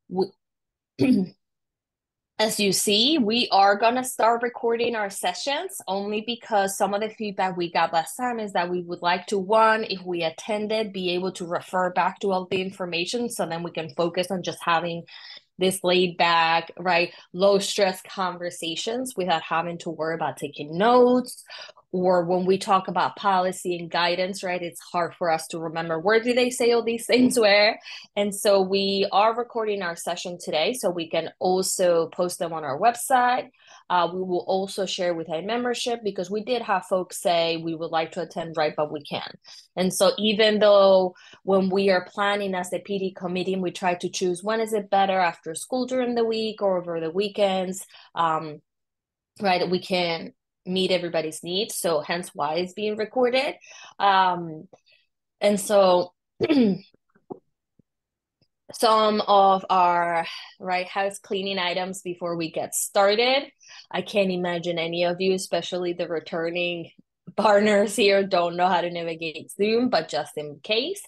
we, as you see, we are going to start recording our sessions only because some of the feedback we got last time is that we would like to, one, if we attended, be able to refer back to all the information so then we can focus on just having this laid back, right, low stress conversations without having to worry about taking notes. Or when we talk about policy and guidance, right, it's hard for us to remember where do they say all these things where. And so we are recording our session today so we can also post them on our website. We will also share with our membership because we did have folks say we would like to attend, right, but we can't. And so even though when we are planning as the PD committee, we try to choose when is it better after school during the week or over the weekends, right, we can meet everybody's needs. So hence why it's being recorded. And so some of our house cleaning items before we get started. I can't imagine any of you, especially the returning partners here, don't know how to navigate Zoom, but just in case.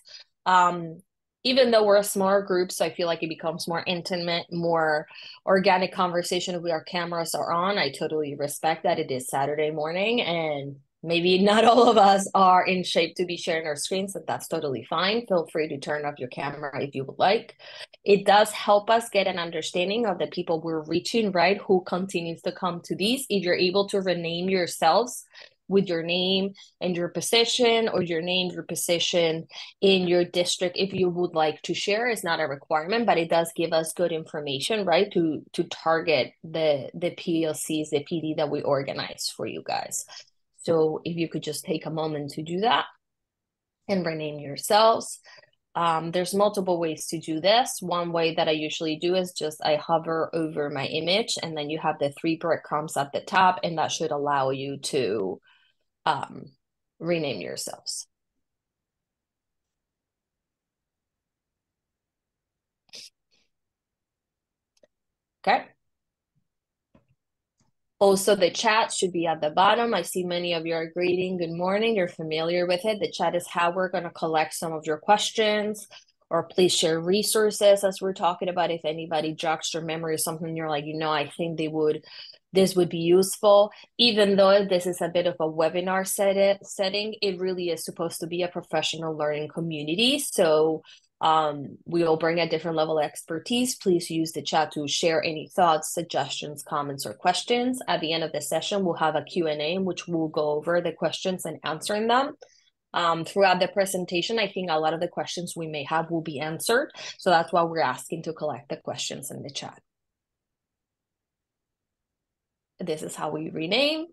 Even though we're a smaller group, so I feel like it becomes more intimate, more organic conversation if our cameras are on. I totally respect that. It is Saturday morning and maybe not all of us are in shape to be sharing our screens, and that's totally fine. Feel free to turn off your camera if you would like. It does help us get an understanding of the people we're reaching, right? Who continues to come to these. If you're able to rename yourselves with your name and your position, or your name, your position in your district, if you would like to share, is not a requirement, but it does give us good information, right? To target the PLCs, the PD that we organize for you guys. So if you could just take a moment to do that and rename yourselves. There's multiple ways to do this. One way that I usually do is just I hover over my image and then you have the 3 breadcrumbs at the top, and that should allow you to rename yourselves. Okay. Also, the chat should be at the bottom. I see many of you are greeting. Good morning. You're familiar with it. The chat is how we're going to collect some of your questions, or please share resources as we're talking about. If anybody jogs your memory or something, you're like, I think this would be useful. Even though this is a bit of a webinar setting, it really is supposed to be a professional learning community. So we will bring a different level of expertise. Please use the chat to share any thoughts, suggestions, comments, or questions. At the end of the session, we'll have a Q&A in which we'll go over the questions and answering them. Throughout the presentation, I think a lot of the questions we may have will be answered. So that's why we're asking to collect the questions in the chat. This is how we rename.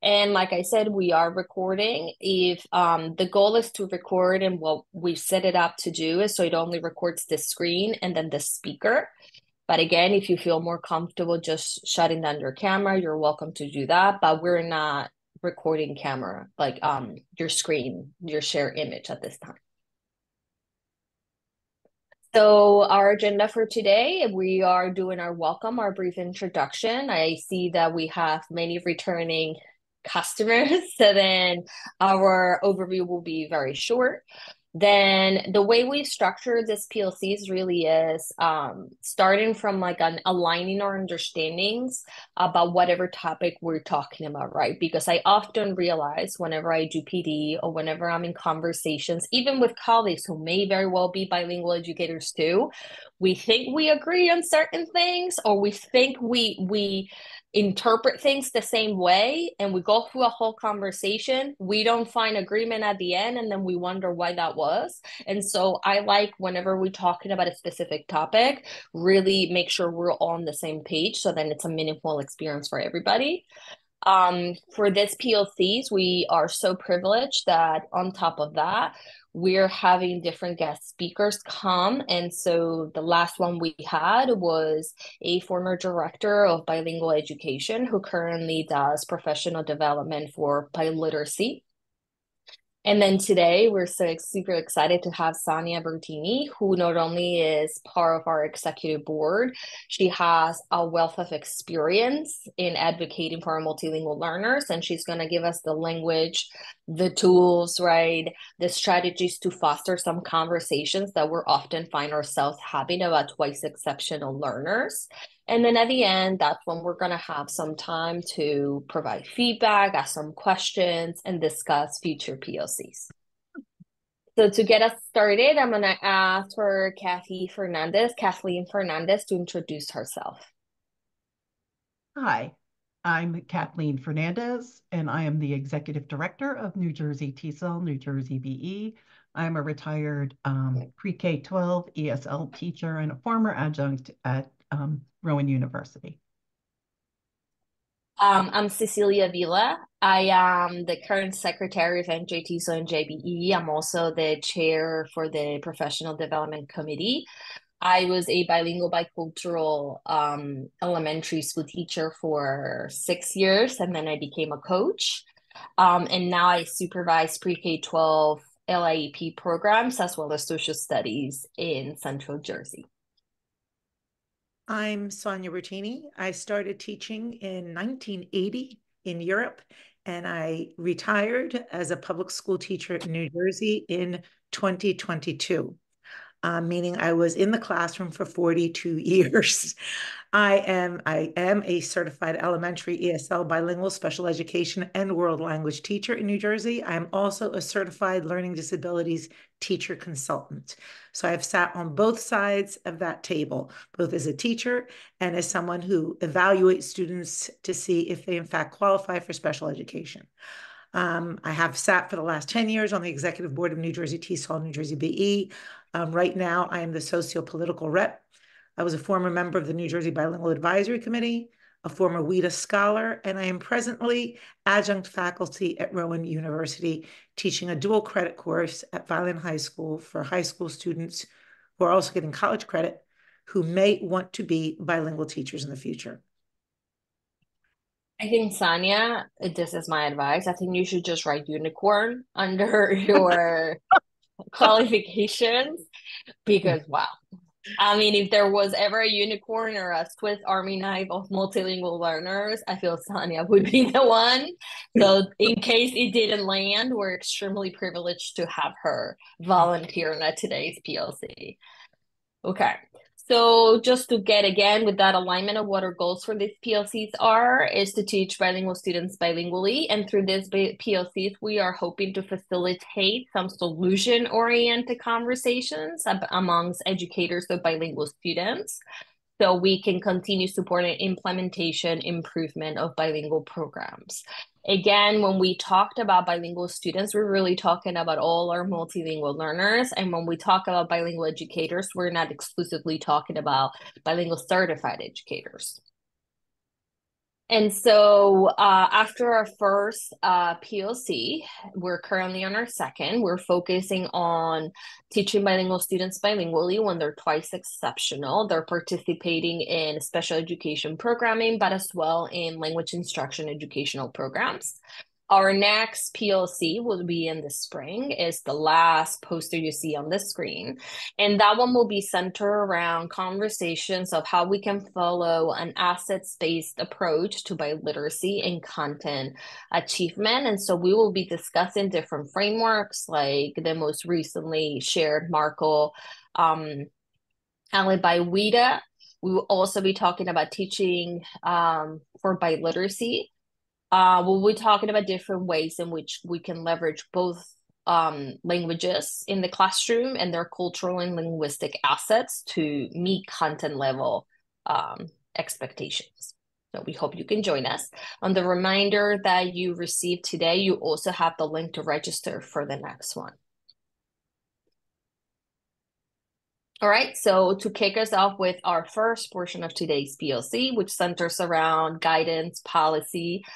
And like I said, we are recording. If the goal is to record, and what we set it up to do is so it only records the screen and then the speaker. But again, if you feel more comfortable just shutting down your camera, you're welcome to do that. But we're not recording camera, like your screen, your share image at this time. So our agenda for today, we are doing our welcome, our brief introduction. I see that we have many returning customers, so then our overview will be very short. Then the way we structure this PLCs really is starting from like aligning our understandings about whatever topic we're talking about, right? Because I often realize whenever I do PD or whenever I'm in conversations, even with colleagues who may very well be bilingual educators too, we think we agree on certain things, or we think we interpret things the same way, and we go through a whole conversation, we don't find agreement at the end, and then we wonder why that was. And so I like, whenever we're talking about a specific topic, really make sure we're all on the same page, so then it's a meaningful experience for everybody. For this PLCs, we are so privileged that on top of that, we're having different guest speakers come. And so the last one we had was a former director of bilingual education who currently does professional development for biliteracy. And then today, we're so super excited to have Sonia Bertini, who not only is part of our executive board, she has a wealth of experience in advocating for our multilingual learners, and she's going to give us the language, the tools, right, the strategies to foster some conversations that we often find ourselves having about twice exceptional learners. And then at the end, that's when we're going to have some time to provide feedback, ask some questions, and discuss future PLCs. So to get us started, I'm going to ask for Kathleen Fernandez, to introduce herself. Hi, I'm Kathleen Fernandez, and I am the Executive Director of New Jersey TESOL, NJBE. I'm a retired pre-K-12 ESL teacher and a former adjunct at Rowan University. I'm Cecilia Villa. I am the current secretary of NJTESOL-NJBE. I'm also the chair for the Professional Development Committee. I was a bilingual, bicultural elementary school teacher for 6 years, and then I became a coach. And now I supervise pre-K-12 LIEP programs as well as social studies in Central Jersey. I'm Sonia Bertini. I started teaching in 1980 in Europe, and I retired as a public school teacher in New Jersey in 2022, meaning I was in the classroom for 42 years. I am a certified elementary ESL bilingual special education and world language teacher in New Jersey. I'm also a certified learning disabilities teacher consultant. So I've sat on both sides of that table, both as a teacher and as someone who evaluates students to see if they in fact qualify for special education. I have sat for the last 10 years on the executive board of New Jersey TESOL, New Jersey BE. Right now, I am the socio-political rep. I was a former member of the New Jersey Bilingual Advisory Committee, a former WIDA scholar, and I am presently adjunct faculty at Rowan University, teaching a dual credit course at Violin High School for high school students who are also getting college credit, who may want to be bilingual teachers in the future. I think, Sonia, this is my advice. I think you should just write unicorn under your qualifications because, wow. I mean, if there was ever a unicorn or a Swiss Army knife of multilingual learners, I feel Sonia would be the one. So, in case it didn't land, we're extremely privileged to have her volunteer at today's PLC. Okay. So just to get again with that alignment of what our goals for these PLCs are is to teach bilingual students bilingually. And through these PLCs, we are hoping to facilitate some solution-oriented conversations amongst educators of bilingual students, so we can continue supporting implementation, improvement of bilingual programs. Again, when we talked about bilingual students, we're really talking about all our multilingual learners. And when we talk about bilingual educators, we're not exclusively talking about bilingual certified educators. And so after our first PLC, we're currently on our second. We're focusing on teaching bilingual students bilingually when they're twice exceptional. They're participating in special education programming, but as well in language instruction educational programs. Our next PLC will be in the spring, is the last poster you see on the screen. And that one will be centered around conversations of how we can follow an assets-based approach to biliteracy and content achievement. And so we will be discussing different frameworks, like the most recently shared Marco by WIDA. We will also be talking about teaching for biliteracy. We'll be talking about different ways in which we can leverage both languages in the classroom and their cultural and linguistic assets to meet content level expectations. So we hope you can join us. On the reminder that you received today, you also have the link to register for the next one. All right, so to kick us off with our first portion of today's PLC, which centers around guidance, policy,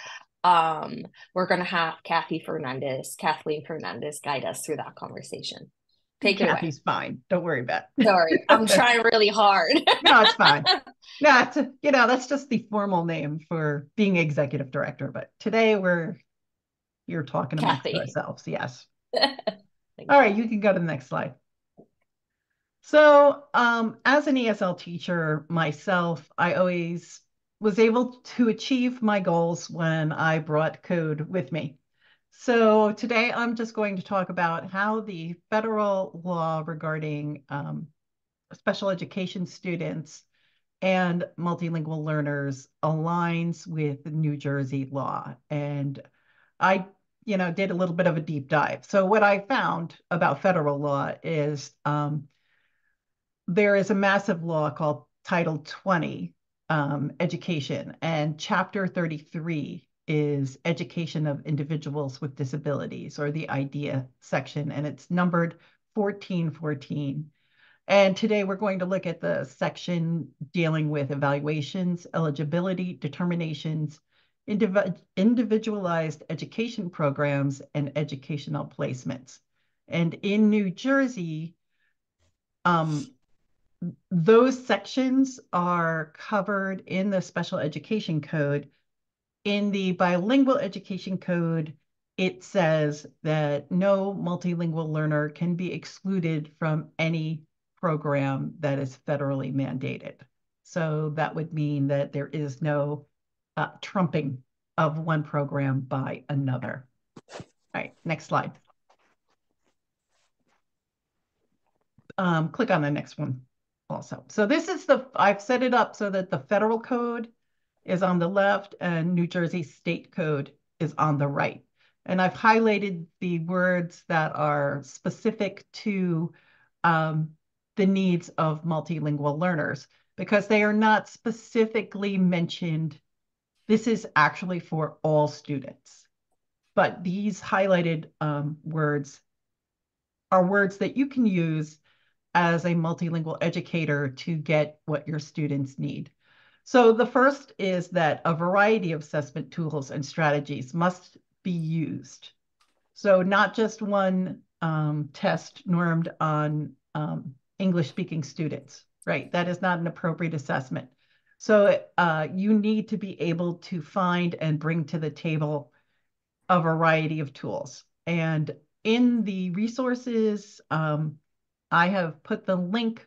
we're going to have Kathleen Fernandez guide us through that conversation. Take it away. Kathy's fine. Don't worry about it. Sorry, I'm trying really hard. No, it's fine. No, it's, that's just the formal name for being executive director. But today you're talking amongst ourselves. Yes. All right, you can go to the next slide. So as an ESL teacher myself, I always was able to achieve my goals when I brought code with me. So today I'm just going to talk about how the federal law regarding special education students and multilingual learners aligns with New Jersey law. And I, did a little bit of a deep dive. So what I found about federal law is there is a massive law called Title 20, education, and Chapter 33 is education of individuals with disabilities, or the IDEA section, and it's numbered 1414. And today we're going to look at the section dealing with evaluations, eligibility determinations, individualized education programs, and educational placements. And in New Jersey, those sections are covered in the special education code. In the bilingual education code, it says that no multilingual learner can be excluded from any program that is federally mandated. So that would mean that there is no trumping of one program by another. All right, next slide. Click on the next one also. So this is I've set it up so that the federal code is on the left and New Jersey state code is on the right. And I've highlighted the words that are specific to the needs of multilingual learners because they are not specifically mentioned. This is actually for all students. But these highlighted words are words that you can use as a multilingual educator to get what your students need. So the first is that a variety of assessment tools and strategies must be used. So not just one test normed on English-speaking students, right? That is not an appropriate assessment. So you need to be able to find and bring to the table a variety of tools. And in the resources, I have put the link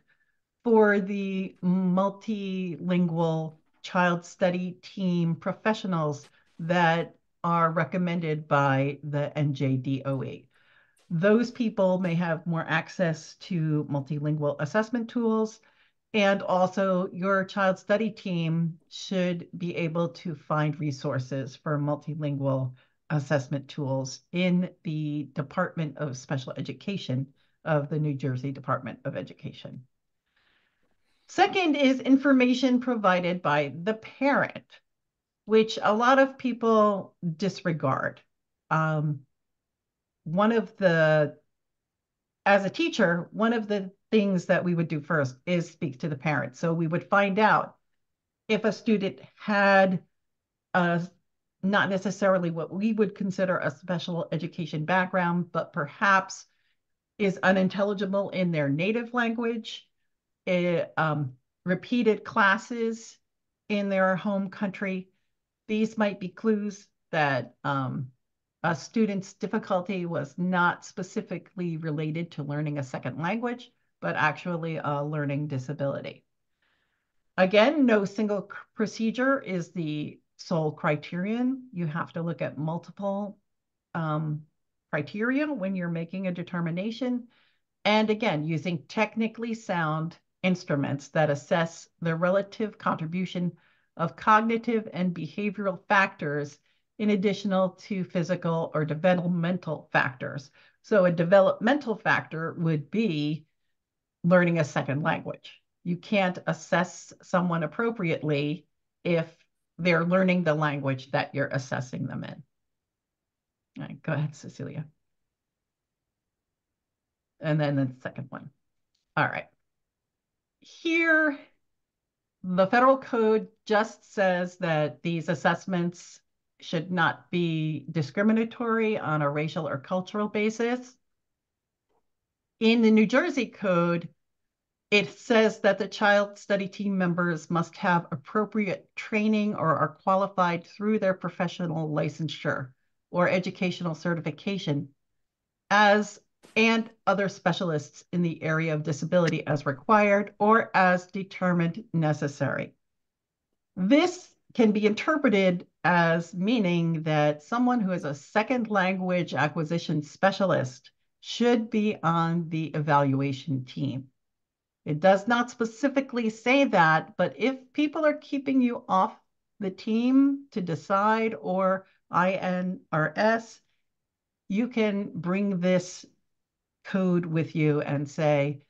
for the multilingual child study team professionals that are recommended by the NJDOE. Those people may have more access to multilingual assessment tools, and also your child study team should be able to find resources for multilingual assessment tools in the Department of Special Education of the New Jersey Department of Education. Second is information provided by the parent, which a lot of people disregard. As a teacher, one of the things that we would do first is speak to the parent. So we would find out if a student had not necessarily what we would consider a special education background, but perhaps is unintelligible in their native language, repeated classes in their home country. These might be clues that a student's difficulty was not specifically related to learning a second language, but actually a learning disability. Again, no single procedure is the sole criterion. You have to look at multiple criteria when you're making a determination. And again, using technically sound instruments that assess the relative contribution of cognitive and behavioral factors in addition to physical or developmental factors. So a developmental factor would be learning a second language. You can't assess someone appropriately if they're learning the language that you're assessing them in. All right, go ahead, Cecilia. And then the second one. All right. Here, the federal code just says that these assessments should not be discriminatory on a racial or cultural basis. In the New Jersey code, it says that the child study team members must have appropriate training or are qualified through their professional licensure or educational certification as and other specialists in the area of disability as required or as determined necessary. This can be interpreted as meaning that someone who is a second language acquisition specialist should be on the evaluation team. It does not specifically say that, but if people are keeping you off the team to decide or INRS, you can bring this code with you and say,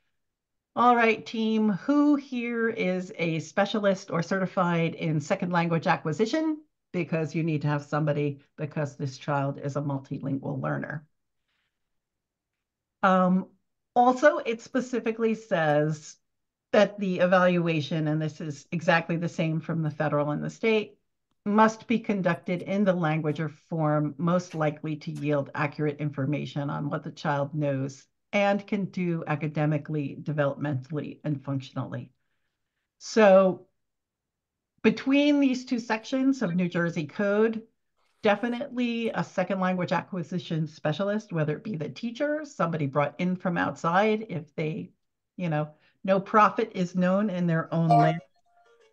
all right, team, who here is a specialist or certified in second language acquisition? Because you need to have somebody because this child is a multilingual learner. Also, it specifically says that the evaluation, and this is exactly the same from the federal and the state, must be conducted in the language or form most likely to yield accurate information on what the child knows and can do academically, developmentally, and functionally. So between these two sections of New Jersey Code, definitely a second language acquisition specialist, whether it be the teacher, somebody brought in from outside, if they, no profit is known in their own land.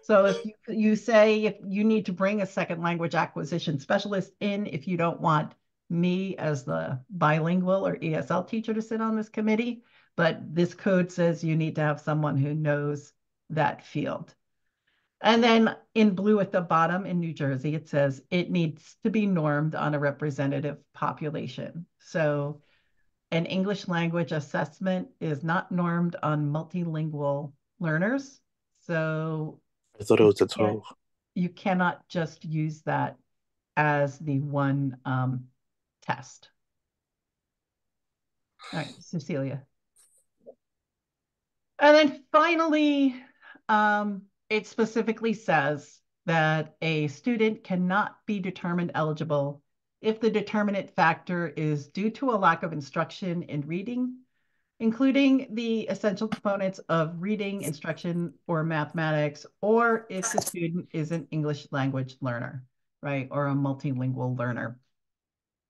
So if you say if you need to bring a second language acquisition specialist in, if you don't want me as the bilingual or ESL teacher to sit on this committee, but this code says you need to have someone who knows that field. And then in blue at the bottom in New Jersey, it says it needs to be normed on a representative population. So an English language assessment is not normed on multilingual learners. So I thought it was a 12. You cannot just use that as the one test. All right, Cecilia. And then finally, it specifically says that a student cannot be determined eligible if the determinant factor is due to a lack of instruction in reading, including the essential components of reading, instruction, or mathematics, or if the student is an English language learner, right, or a multilingual learner.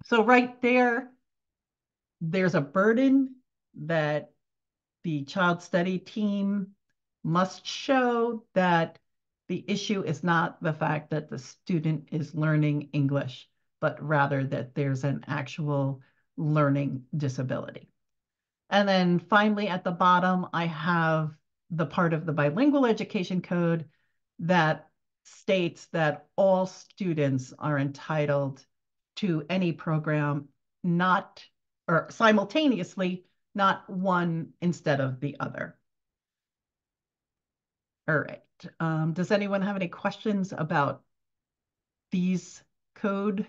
So right there, there's a burden that the child study team must show that the issue is not the fact that the student is learning English, but rather that there's an actual learning disability. And then finally, at the bottom, I have the part of the bilingual education code that states that all students are entitled to any program, not, or simultaneously, not one instead of the other. All right. Does anyone have any questions about these code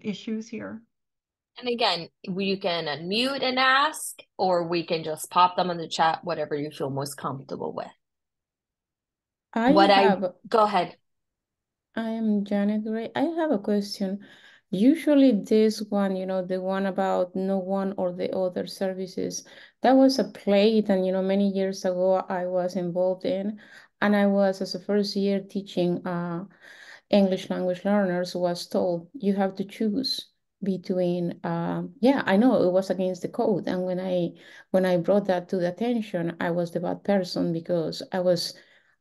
issues here? And again, you can unmute and ask, or we can just pop them in the chat, whatever you feel most comfortable with. Go ahead. I am Janet Gray. I have a question. Usually this one, the one about no one or the other services, that was a play that, many years ago I was involved in. And I was, as a first year teaching English language learners, was told you have to choose between, I know it was against the code. And when I brought that to the attention, I was the bad person because I was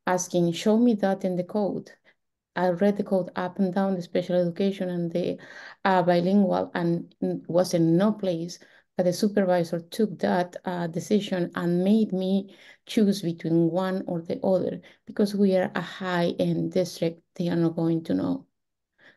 asking, show me that in the code. I read the code up and down, the special education and the bilingual, and was in no place. But the supervisor took that decision and made me choose between one or the other because we are a high-end district. They are not going to know.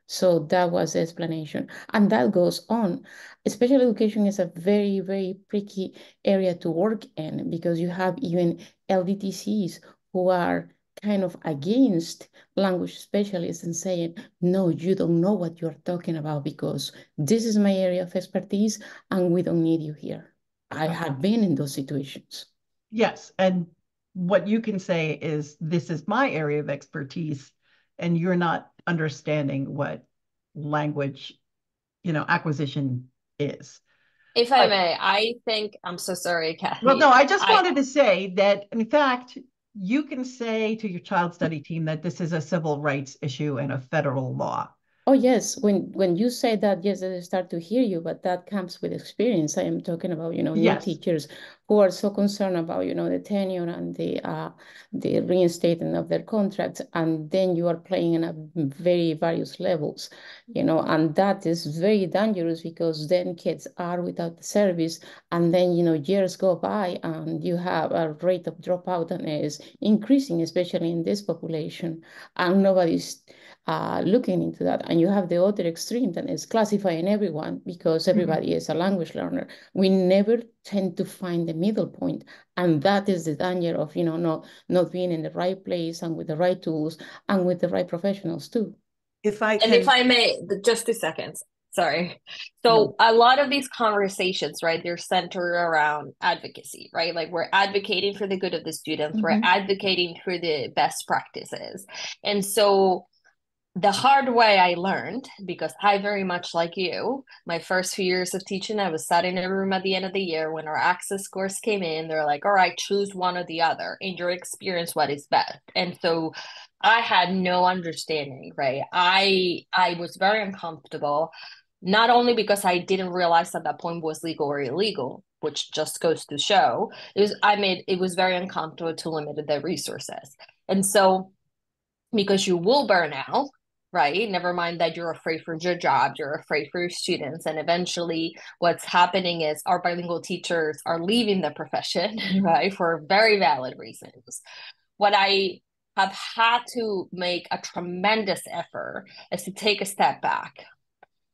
So that was the explanation. And that goes on. Special education is a very, very tricky area to work in because you have even LDTCs who are kind of against language specialists and saying, no, you don't know what you're talking about because this is my area of expertise and we don't need you here. I have been in those situations. Yes, and what you can say is, this is my area of expertise, and you're not understanding what language, acquisition is. If I may, I think, I'm so sorry, Kathy. Well, no, I just wanted to say that, in fact, you can say to your child study team that this is a civil rights issue and a federal law. Oh yes, when you say that, yes, they start to hear you, but that comes with experience. I am talking about, new Yes. teachers who are so concerned about, the tenure and the reinstatement of their contracts, and then you are playing in a very various levels, and that is very dangerous because then kids are without the service, and then years go by, and you have a rate of dropout and is increasing, especially in this population, and nobody's looking into that. And you have the other extreme that is classifying everyone because everybody is a language learner. We never tend to find the middle point, and that is the danger of not being in the right place and with the right tools and with the right professionals too. If I And can, if I may, just 2 seconds. Sorry. So a lot of these conversations, right, they're centered around advocacy, right? Like we're advocating for the good of the students, we're advocating for the best practices. And so the hard way I learned, because I very much like you, my first few years of teaching, I was sat in a room at the end of the year when our access scores came in. They're like, all right, choose one or the other. In your experience, what is best? And so I had no understanding, right? I was very uncomfortable, not only because I didn't realize at that point was legal or illegal, which just goes to show, it was very uncomfortable to limit the resources. And so because you will burn out, right? Never mind that you're afraid for your job, you're afraid for your students. And eventually, what's happening is our bilingual teachers are leaving the profession, right? For very valid reasons. What I have had to make a tremendous effort is to take a step back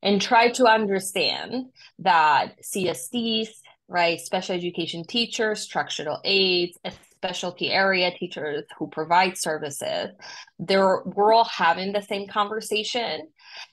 and try to understand that CSDs, right, special education teachers, structural aides, specialty area teachers who provide services, we're all having the same conversation.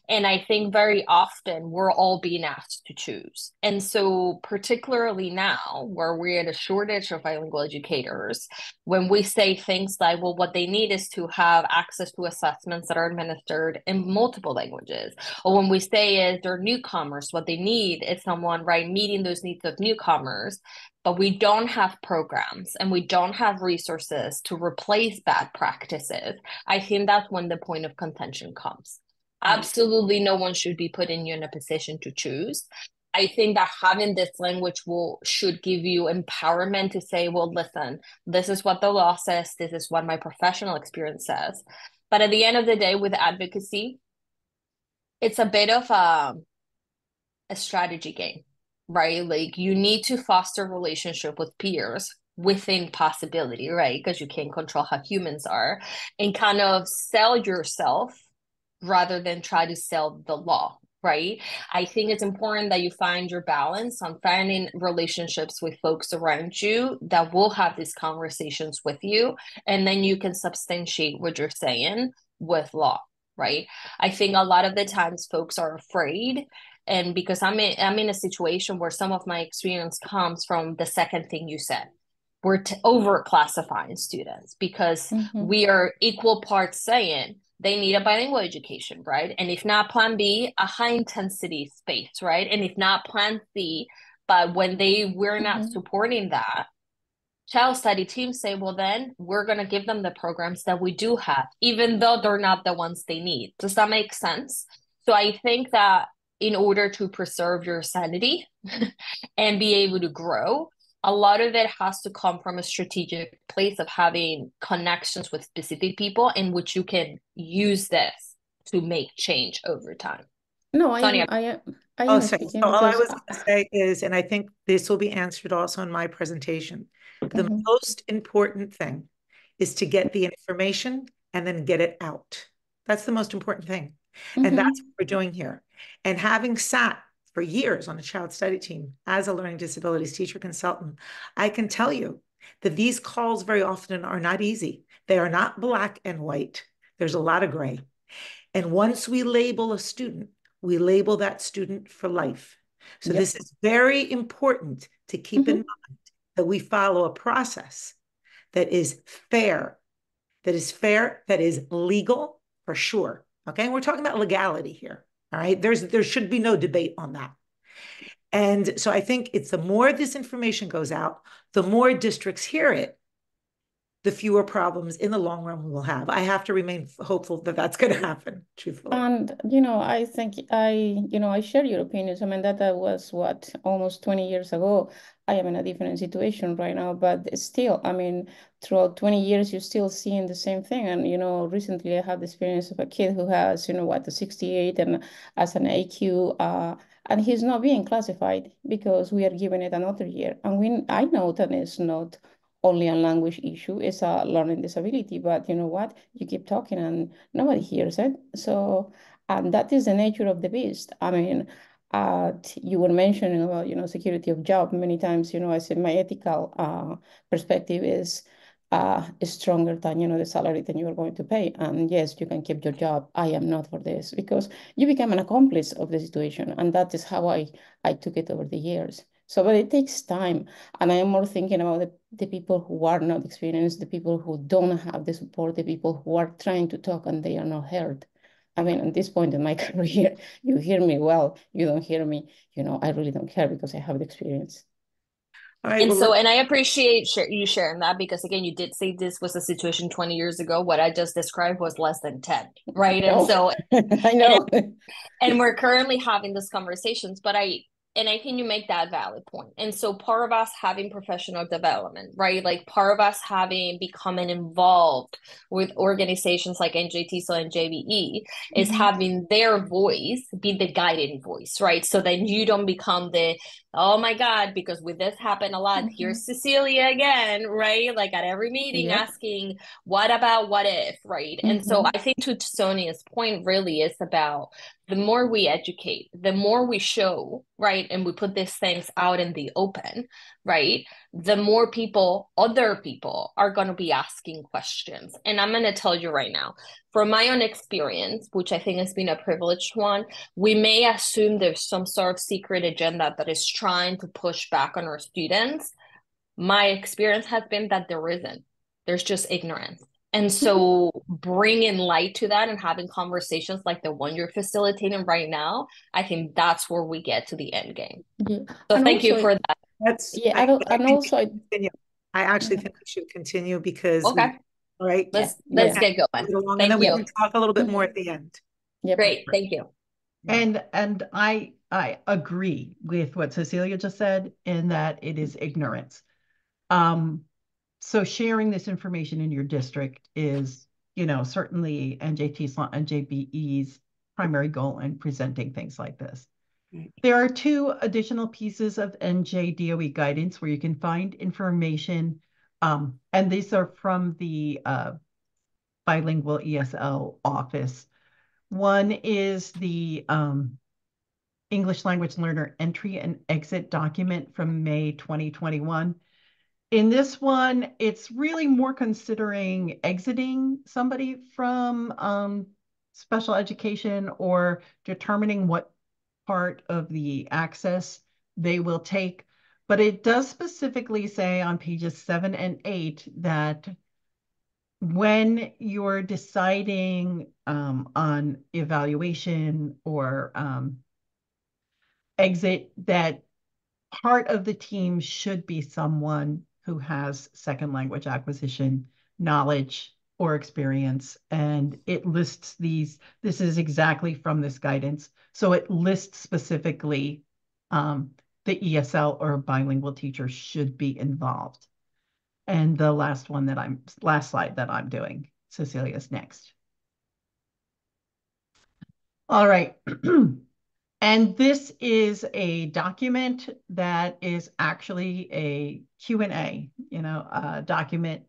And I think very often we're all being asked to choose. And so particularly now where we're at a shortage of bilingual educators, when we say things like, well, what they need is to have access to assessments that are administered in multiple languages, or when we say is they're newcomers, what they need is someone, right, meeting those needs of newcomers, but we don't have programs and we don't have resources to replace bad practices, I think that's when the point of contention comes. Absolutely no one should be putting you in a position to choose. I think that having this language should give you empowerment to say, well, listen, this is what the law says, this is what my professional experience says. But at the end of the day, with advocacy, it's a bit of a strategy game, right? Like you need to foster relationship with peers within possibility, right? Because you can't control how humans are, and kind of sell yourself rather than try to sell the law, right? I think it's important that you find your balance on finding relationships with folks around you that will have these conversations with you, and then you can substantiate what you're saying with law, right? I think a lot of the times folks are afraid, and because I'm in a situation where some of my experience comes from the second thing you said. We're over classifying students because we are equal parts saying they need a bilingual education, right? And if not plan B, a high intensity space, right? And if not plan C, but when we're not supporting that, child study teams say, well, then we're going to give them the programs that we do have, even though they're not the ones they need. Does that make sense? So I think that in order to preserve your sanity and be able to grow, a lot of it has to come from a strategic place of having connections with specific in in which you can use this to make change over time. No, Sonia. I Oh, am sorry. speaking So all I because was going to say is, and I think this will be answered also in my presentation, the most important thing is to get the information and then get it out. That's the most important thing. And that's what we're doing here. And having sat for years on a child study team as a learning disabilities teacher consultant, I can tell you that these calls very often are not easy. They are not black and white. There's a lot of gray. And once we label a student, we label that student for life. So this is very important to keep in mind that we follow a process that is fair, that is legal for sure. Okay. And we're talking about legality here. All right. There should be no debate on that. And so I think it's the more this information goes out, the more districts hear it, the fewer problems in the long run we'll have. I have to remain hopeful that that's going to happen, truthfully. And, I think I share your opinions. I mean, that was what, almost 20 years ago. I am in a different situation right now, but still, I mean, throughout 20 years, you're still seeing the same thing. And, recently I had the experience of a kid who has, a 68 and as an AQ, and he's not being classified because we are giving it another year. And I know that it's not only a language issue, it's a learning disability, but you know what? You keep talking and nobody hears it. So, and that is the nature of the beast. I mean, you were mentioning about, security of job many times. I said my ethical perspective is stronger than, the salary that you are going to pay. And yes, you can keep your job. I am not for this because you become an accomplice of the situation. And that is how I took it over the years. So, but it takes time. And I am more thinking about the people who are not experienced, the people who don't have the support, the people who are trying to talk and they are not heard. I mean, at this point in my career, you hear me well, you don't hear me, I really don't care because I have the experience. All right, And well, so, and I appreciate you sharing that because, again, you did say this was a situation 20 years ago. What I just described was less than 10, right? And so, I know. and we're currently having these conversations, but I think you make that valid point. And so part of us having professional development, right? Like part of us becoming involved with organizations like NJTESOL and NJBE is having their voice be the guiding voice, right? So then you don't become oh my God, because with this happen a lot. Here's Cecilia again, right? Like at every meeting asking, what about what if, right? And so I think to Sonia's point really is about the more we educate, the more we show, right? And we put these things out in the open, right? The more other people are going to be asking questions. And I'm going to tell you right now, from my own experience, which I think has been a privileged one, we may assume there's some sort of secret agenda that is trying to push back on our students. My experience has been that there isn't. There's just ignorance. And so bringing light to that and having conversations like the one you're facilitating right now, I think that's where we get to the end game. Yeah. So and thank also, you for that. I actually think we should continue because okay. All right. Let's Yeah. get going. And Thank then we you. can talk a little bit more at the end. Yep. Great. Thank you. And I agree with what Cecilia just said in that it is ignorance. So sharing this information in your district is, certainly NJTESOL-NJBE's primary goal in presenting things like this. There are two additional pieces of NJDOE guidance where you can find information, and these are from the Bilingual ESL office. One is the English language learner entry and exit document from May 2021. In this one, it's really more considering exiting somebody from special education or determining what part of the access they will take. But it does specifically say on pages 7 and 8 that when you're deciding on evaluation or exit, that part of the team should be someone who has second language acquisition knowledge or experience. And it lists these, this is exactly from this guidance. So it lists specifically the ESL or bilingual teacher should be involved. And the last slide that I'm doing, Cecilia's next. All right. And this is a document that is actually a Q&A, document.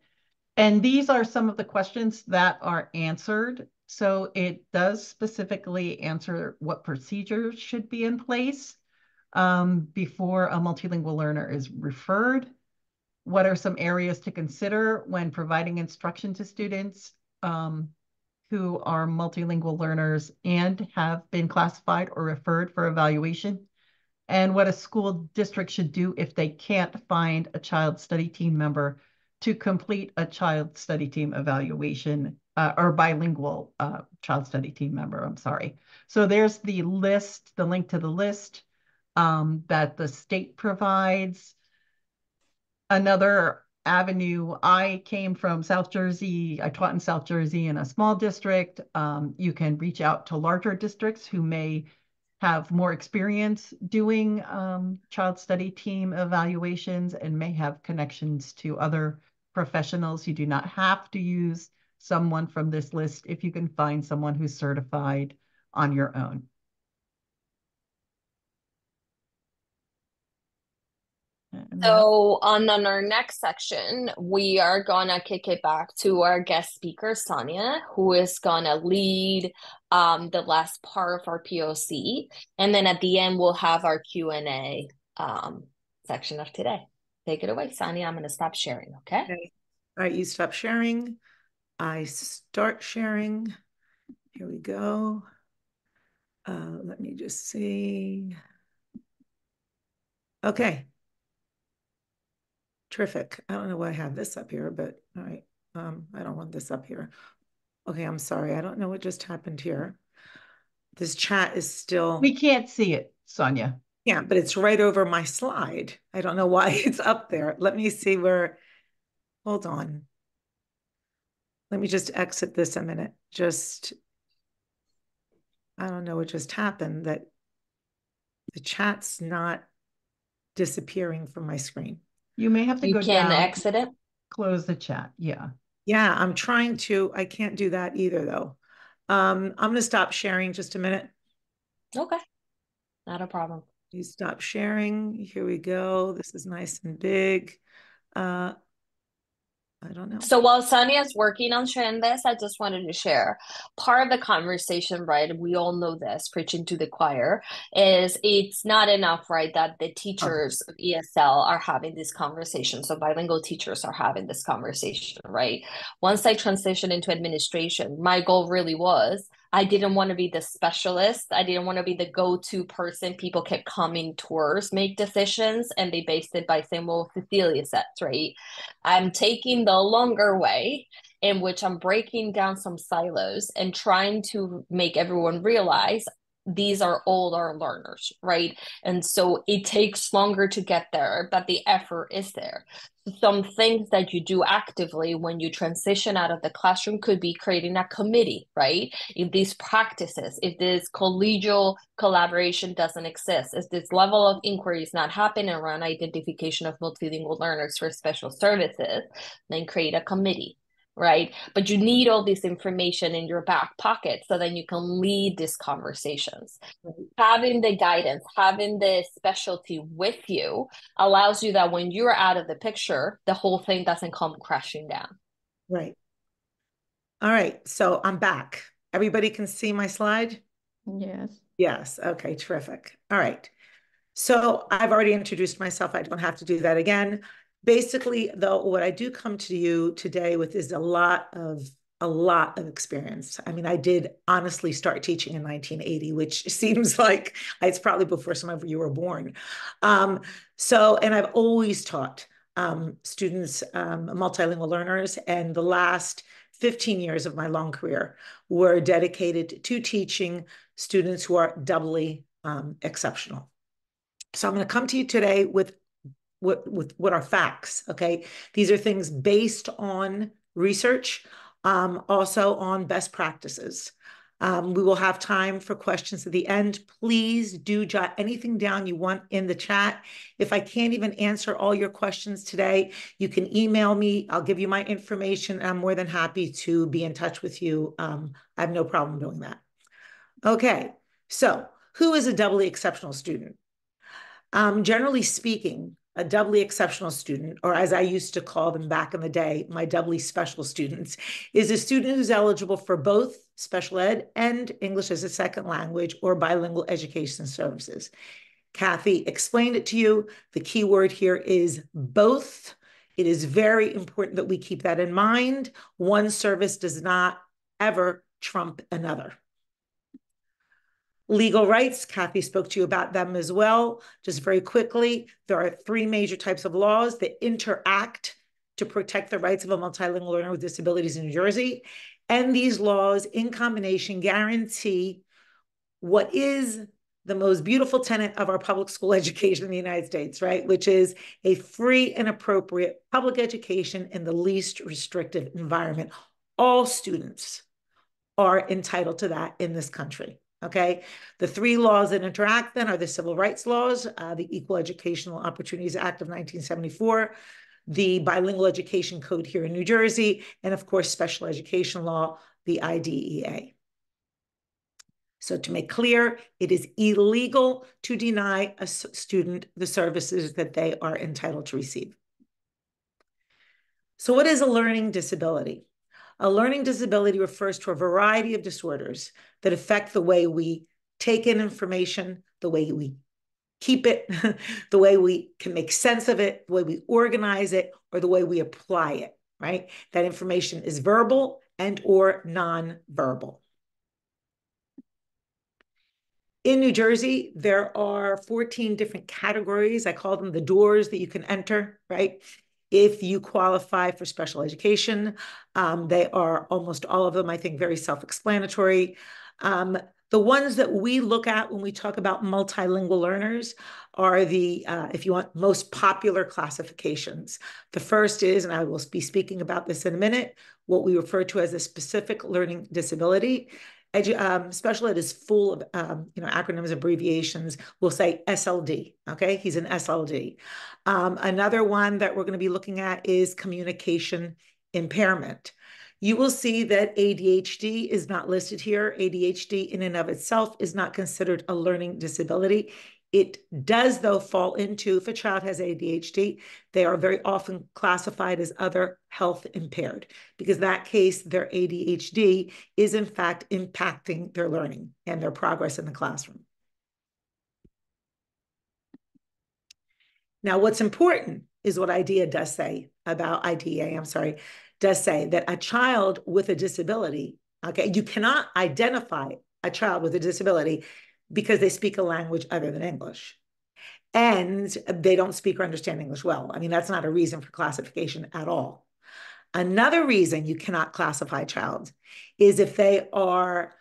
And these are some of the questions that are answered. So it does specifically answer what procedures should be in place before a multilingual learner is referred. What are some areas to consider when providing instruction to students who are multilingual learners and have been classified or referred for evaluation, and what a school district should do if they can't find a child study team member to complete a child study team evaluation or bilingual child study team member, I'm sorry. So there's the list, the link to the list that the state provides. Another avenue. I came from South Jersey. I taught in South Jersey in a small district. You can reach out to larger districts who may have more experience doing child study team evaluations and may have connections to other professionals. You do not have to use someone from this list if you can find someone who's certified on your own. So on our next section, we are gonna kick it back to our guest speaker, Sonia, who is gonna lead the last part of our POC. And then at the end, we'll have our Q&A section of today. Take it away, Sonia. I'm gonna stop sharing, okay? Okay. All right, you stop sharing. I start sharing. Here we go. Let me just see. Okay. Terrific. I don't know why I have this up here, but all right. I don't want this up here. Okay, I'm sorry. I don't know what just happened here. This chat is still... We can't see it, Sonia. Yeah, but it's right over my slide. I don't know why it's up there. Let me see where... Hold on. Let me just exit this a minute. I don't know what just happened, that the chat's not disappearing from my screen. You may have to go down. You can exit it. Close the chat. Yeah. Yeah, I'm trying to. I can't do that either, though. I'm going to stop sharing just a minute. Okay. Not a problem. You stop sharing. Here we go. This is nice and big. I don't know. So while Sonia's working on sharing this, I just wanted to share part of the conversation, right? We all know this, preaching to the choir, is it's not enough, right, that the teachers of ESL are having this conversation. So bilingual teachers are having this conversation, right? Once I transitioned into administration, my goal really was, I didn't want to be the specialist. I didn't want to be the go-to person. People kept coming towards make decisions, and they based it by saying, well, Cecilia says, right? I'm taking the longer way, in which I'm breaking down some silos and trying to make everyone realize these are all our learners, right? And so it takes longer to get there, but the effort is there. Some things that you do actively when you transition out of the classroom could be creating a committee, right? If these practices, if this collegial collaboration doesn't exist, if this level of inquiry is not happening around identification of multilingual learners for special services, then create a committee, right? But you need all this information in your back pocket so then you can lead these conversations. Right. Having the guidance, having the specialty with you allows you that when you're out of the picture, the whole thing doesn't come crashing down. Right. All right. So I'm back. Everybody can see my slide? Yes. Yes. Okay. Terrific. All right. So I've already introduced myself. I don't have to do that again. Basically, though, what I do come to you today with is a lot of experience. I mean, I did honestly start teaching in 1980, which seems like it's probably before some of you were born. And I've always taught students, multilingual learners, and the last 15 years of my long career were dedicated to teaching students who are doubly exceptional. So I'm going to come to you today with what are facts, okay? These are things based on research, also on best practices. We will have time for questions at the end. Please do jot anything down you want in the chat. If I can't even answer all your questions today, you can email me. I'll give you my information. I'm more than happy to be in touch with you. I have no problem doing that. Okay, so who is a doubly exceptional student? Generally speaking, a doubly exceptional student, or as I used to call them back in the day, my doubly special students, is a student who's eligible for both special ed and English as a second language or bilingual education services. Kathy explained it to you. The key word here is both. It is very important that we keep that in mind. One service does not ever trump another. Legal rights, Kathy spoke to you about them as well. Just very quickly, there are three major types of laws that interact to protect the rights of a multilingual learner with disabilities in New Jersey. And these laws in combination guarantee what is the most beautiful tenet of our public school education in the United States, right? Which is a free and appropriate public education in the least restrictive environment. All students are entitled to that in this country, okay? The three laws that interact then are the civil rights laws, the Equal Educational Opportunities Act of 1974, the Bilingual Education Code here in New Jersey, and of course, special education law, the IDEA. So to make clear, it is illegal to deny a student the services that they are entitled to receive. So what is a learning disability? A learning disability refers to a variety of disorders that affect the way we take in information, the way we keep it, the way we can make sense of it, the way we organize it, or the way we apply it, right? That information is verbal and or non-verbal. In New Jersey, there are 14 different categories. I call them the doors that you can enter, right? If you qualify for special education, they are almost all of them, I think, very self-explanatory. The ones that we look at when we talk about multilingual learners are the, if you want, most popular classifications. The first is, and I will be speaking about this in a minute, what we refer to as a specific learning disability. Special ed is full of acronyms, abbreviations. We'll say SLD, okay? He's an SLD. Another one that we're going to be looking at is communication impairment. You will see that ADHD is not listed here. ADHD in and of itself is not considered a learning disability. It does, though, fall into, if a child has ADHD, they are very often classified as other health impaired, because in that case, their ADHD is in fact impacting their learning and their progress in the classroom. Now, what's important is what IDEA does say about does say that a child with a disability, okay, you cannot identify a child with a disability because they speak a language other than English and they don't speak or understand English well. I mean, that's not a reason for classification at all. Another reason you cannot classify a child is if they are,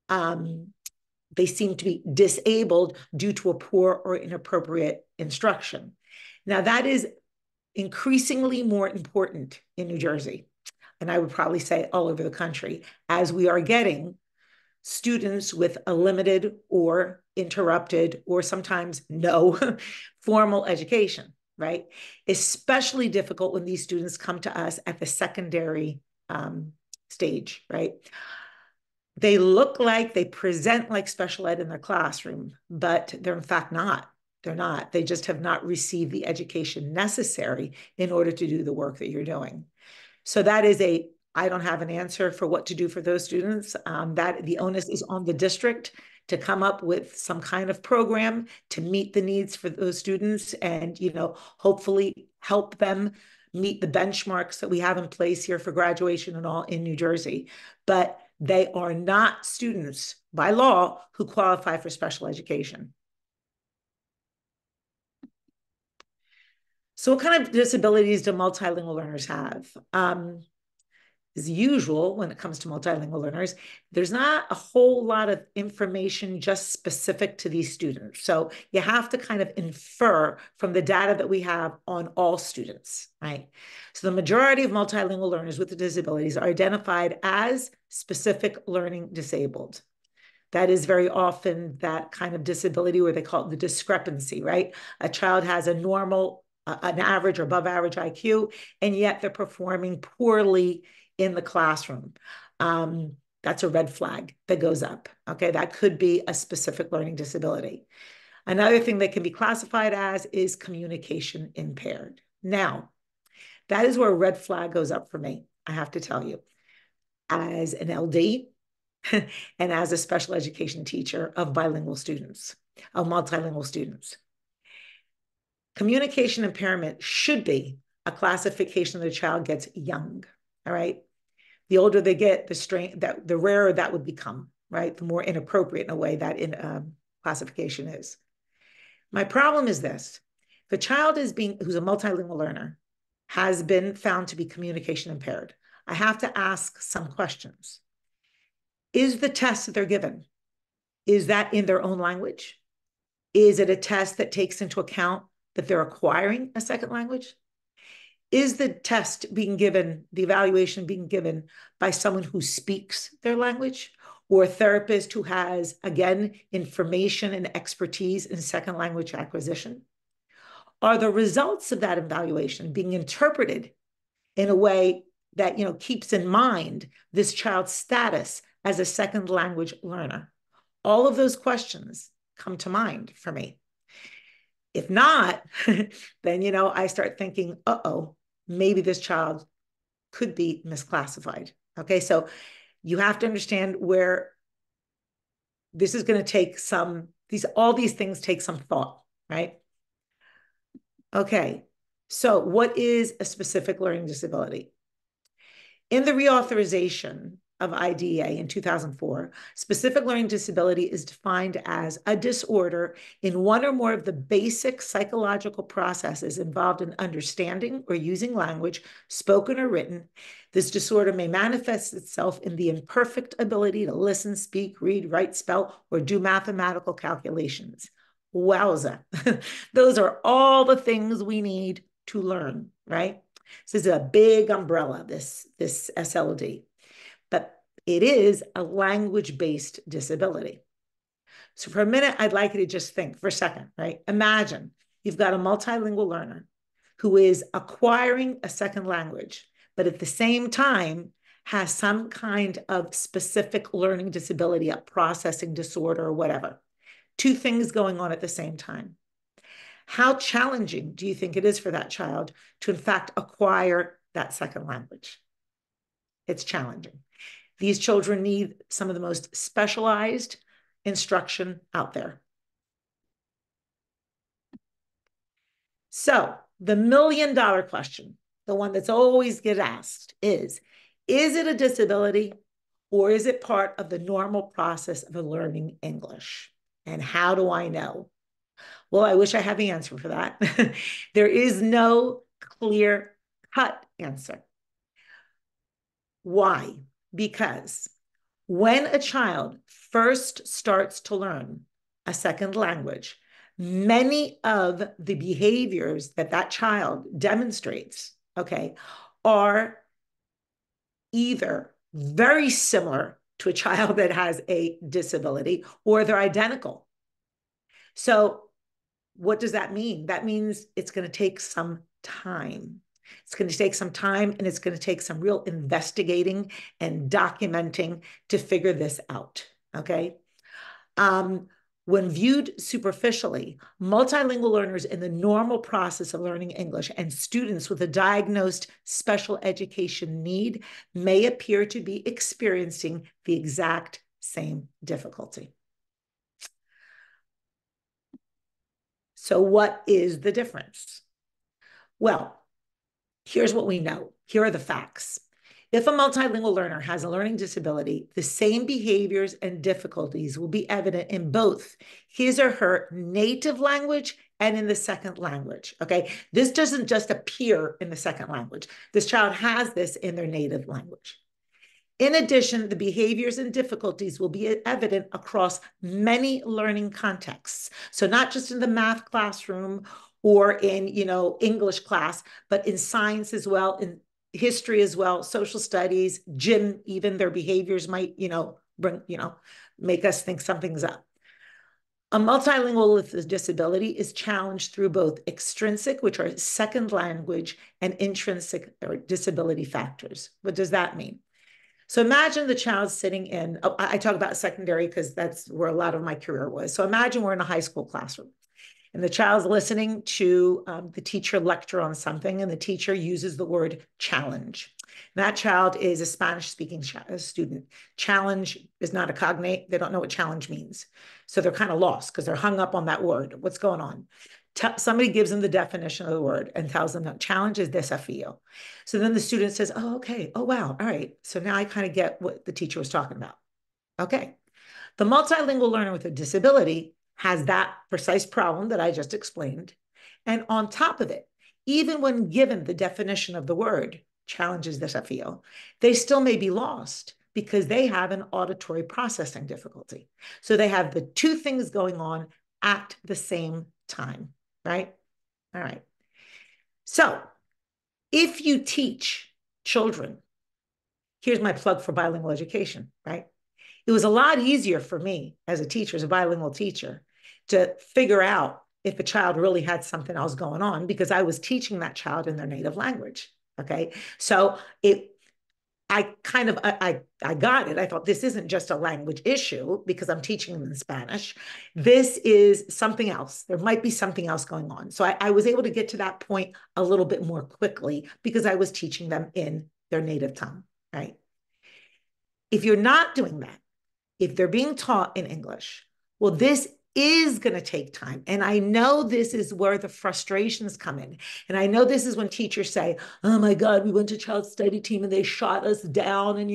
they seem to be disabled due to a poor or inappropriate instruction. Now, that is increasingly more important in New Jersey, and I would probably say all over the country, as we are getting students with a limited or interrupted or sometimes no formal education, right? Especially difficult when these students come to us at the secondary stage, right? They look like, they present like special ed in their classroom, but they're in fact not. They're not. They just have not received the education necessary in order to do the work that you're doing. So that is I don't have an answer for what to do for those students. That the onus is on the district to come up with some kind of program to meet the needs for those students and, hopefully help them meet the benchmarks that we have in place here for graduation and all in New Jersey. But they are not students by law who qualify for special education. So what kind of disabilities do multilingual learners have? As usual, when it comes to multilingual learners, there's not a whole lot of information just specific to these students. So you have to kind of infer from the data that we have on all students, right? So the majority of multilingual learners with the disabilities are identified as specific learning disabled. That is very often that kind of disability where they call it the discrepancy, right? A child has a normal, an average or above average IQ, and yet they're performing poorly in the classroom. That's a red flag that goes up, okay? That could be a specific learning disability. Another thing that can be classified as is communication impaired. Now, that is where a red flag goes up for me, I have to tell you. As an LD and as a special education teacher of bilingual students, of multilingual students. Communication impairment should be a classification that a child gets young, all right? The older they get, the rarer that would become, right? The more inappropriate in a way that classification is. My problem is this: if a child who's a multilingual learner has been found to be communication impaired, I have to ask some questions. Is the test that they're given, is that in their own language? Is it a test that takes into account that they're acquiring a second language? Is the test being given, the evaluation being given by someone who speaks their language, or a therapist who has, again, information and expertise in second language acquisition? Are the results of that evaluation being interpreted in a way that keeps in mind this child's status as a second language learner? All of those questions come to mind for me. If not, then I start thinking, uh-oh, maybe this child could be misclassified. Okay, so you have to understand where this is going to take all these things take some thought, right? Okay, so what is a specific learning disability? In the reauthorization of IDEA in 2004, specific learning disability is defined as a disorder in one or more of the basic psychological processes involved in understanding or using language, spoken or written. This disorder may manifest itself in the imperfect ability to listen, speak, read, write, spell, or do mathematical calculations. Wowza. Those are all the things we need to learn, right? This is a big umbrella, this SLD. But it is a language-based disability. So for a minute, I'd like you to just think for a second, right? Imagine you've got a multilingual learner who is acquiring a second language, but at the same time has some kind of specific learning disability, a processing disorder or whatever. Two things going on at the same time. How challenging do you think it is for that child to, in fact, acquire that second language? It's challenging. These children need some of the most specialized instruction out there. So the million-dollar question, the one that's always get asked is it a disability or is it part of the normal process of learning English? And how do I know? Well, I wish I had the answer for that. There is no clear-cut answer. Why? Because when a child first starts to learn a second language, many of the behaviors that child demonstrates, okay, are either very similar to a child that has a disability or they're identical. So what does that mean? That means it's going to take some time. It's going to take some time and it's going to take some real investigating and documenting to figure this out, okay? When viewed superficially, multilingual learners in the normal process of learning English and students with a diagnosed special education need may appear to be experiencing the exact same difficulty. So what is the difference? Well, here's what we know. Here are the facts. If a multilingual learner has a learning disability, the same behaviors and difficulties will be evident in both his or her native language and in the second language, okay? This doesn't just appear in the second language. This child has this in their native language. In addition, the behaviors and difficulties will be evident across many learning contexts. So not just in the math classroom or in, English class, but in science as well, in history as well, social studies, gym, even their behaviors might, make us think something's up. A multilingual with a disability is challenged through both extrinsic, which are second language, and intrinsic or disability factors. What does that mean? So imagine the child sitting in, I talk about secondary because that's where a lot of my career was. So imagine we're in a high school classroom and the child's listening to the teacher lecture on something and the teacher uses the word challenge. And that child is a Spanish-speaking student. Challenge is not a cognate. They don't know what challenge means. So they're kind of lost because they're hung up on that word. What's going on? Somebody gives them the definition of the word and tells them that challenge is desafío. So then the student says, oh, okay. Oh, wow. All right. So now I kind of get what the teacher was talking about. Okay. The multilingual learner with a disability has that precise problem that I just explained. And on top of it, even when given the definition of the word, challenge is desafío, they still may be lost because they have an auditory processing difficulty. So they have the two things going on at the same time, right? All right. So if you teach children, here's my plug for bilingual education, right? It was a lot easier for me as a teacher, as a bilingual teacher, to figure out if a child really had something else going on because I was teaching that child in their native language, okay? So I got it. I thought this isn't just a language issue because I'm teaching them in Spanish. This is something else. There might be something else going on. So I was able to get to that point a little bit more quickly because I was teaching them in their native tongue, right? If you're not doing that, if they're being taught in English, well, this is going to take time. And I know this is where the frustrations come in. And I know this is when teachers say, oh my God, we went to child study team and they shot us down. And,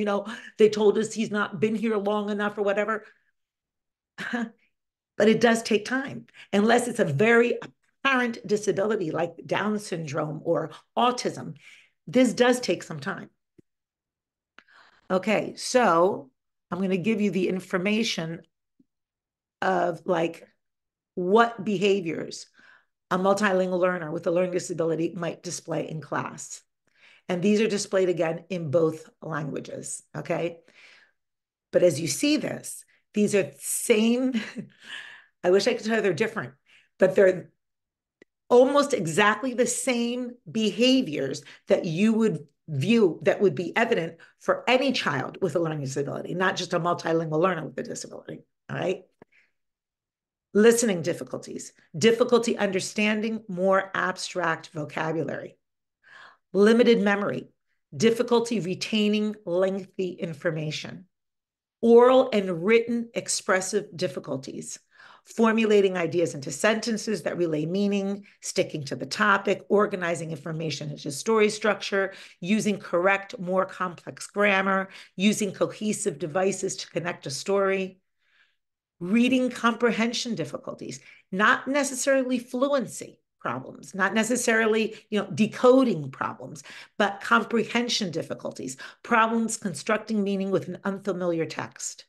they told us he's not been here long enough or whatever. But it does take time, unless it's a very apparent disability like Down syndrome or autism. This does take some time. Okay, so I'm going to give you the information of what behaviors a multilingual learner with a learning disability might display in class. And these are displayed again in both languages, okay? But as you see this, these are same, I wish I could tell you they're different, but they're almost exactly the same behaviors that you would view that would be evident for any child with a learning disability, not just a multilingual learner with a disability, all right? Listening difficulties, difficulty understanding more abstract vocabulary, limited memory, difficulty retaining lengthy information, oral and written expressive difficulties, formulating ideas into sentences that relay meaning, sticking to the topic, organizing information into story structure, using correct, more complex grammar, using cohesive devices to connect a story, reading comprehension difficulties, not necessarily fluency problems, not necessarily, decoding problems, but comprehension difficulties, problems constructing meaning with an unfamiliar text.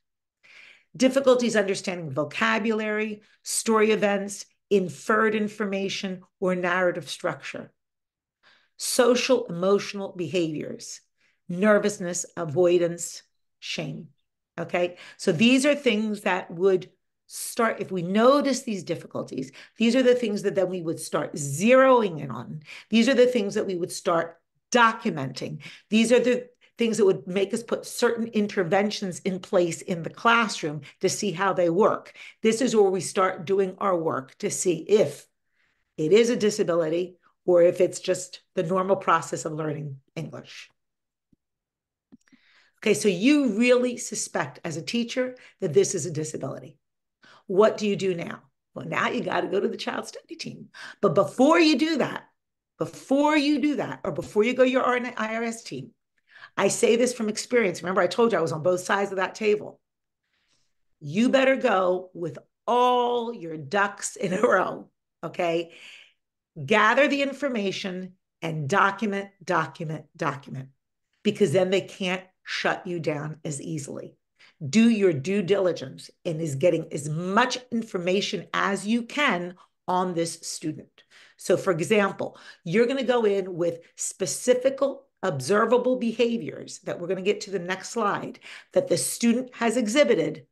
Difficulties understanding vocabulary, story events, inferred information, or narrative structure. Social emotional behaviors, nervousness, avoidance, shame. Okay, so these are things that would start, if we notice these difficulties, these are the things that then we would start zeroing in on. These are the things that we would start documenting. These are the things that would make us put certain interventions in place in the classroom to see how they work. This is where we start doing our work to see if it is a disability or if it's just the normal process of learning English. Okay, so you really suspect as a teacher that this is a disability. What do you do now? Well, now you got to go to the child study team. But before you do that, or before you go to your IRS team, I say this from experience. Remember, I told you I was on both sides of that table. You better go with all your ducks in a row, okay? Gather the information and document, because then they can't shut you down as easily. Do your due diligence and is getting as much information as you can on this student. So for example, you're going to go in with specific observable behaviors that we're going to get to the next slide that the student has exhibited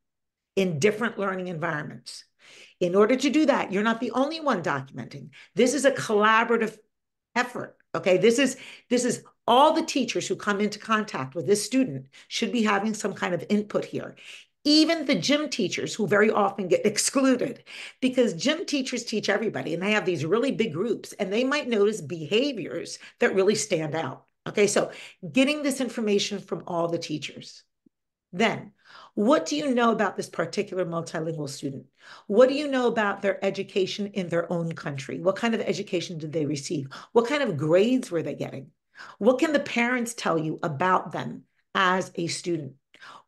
in different learning environments. In order to do that, you're not the only one documenting. This is a collaborative effort, okay? This is all the teachers who come into contact with this student should be having some kind of input here. Even the gym teachers who very often get excluded because gym teachers teach everybody and they have these really big groups and they might notice behaviors that really stand out. Okay, so getting this information from all the teachers. Then, what do you know about this particular multilingual student? What do you know about their education in their own country? What kind of education did they receive? What kind of grades were they getting? What can the parents tell you about them as a student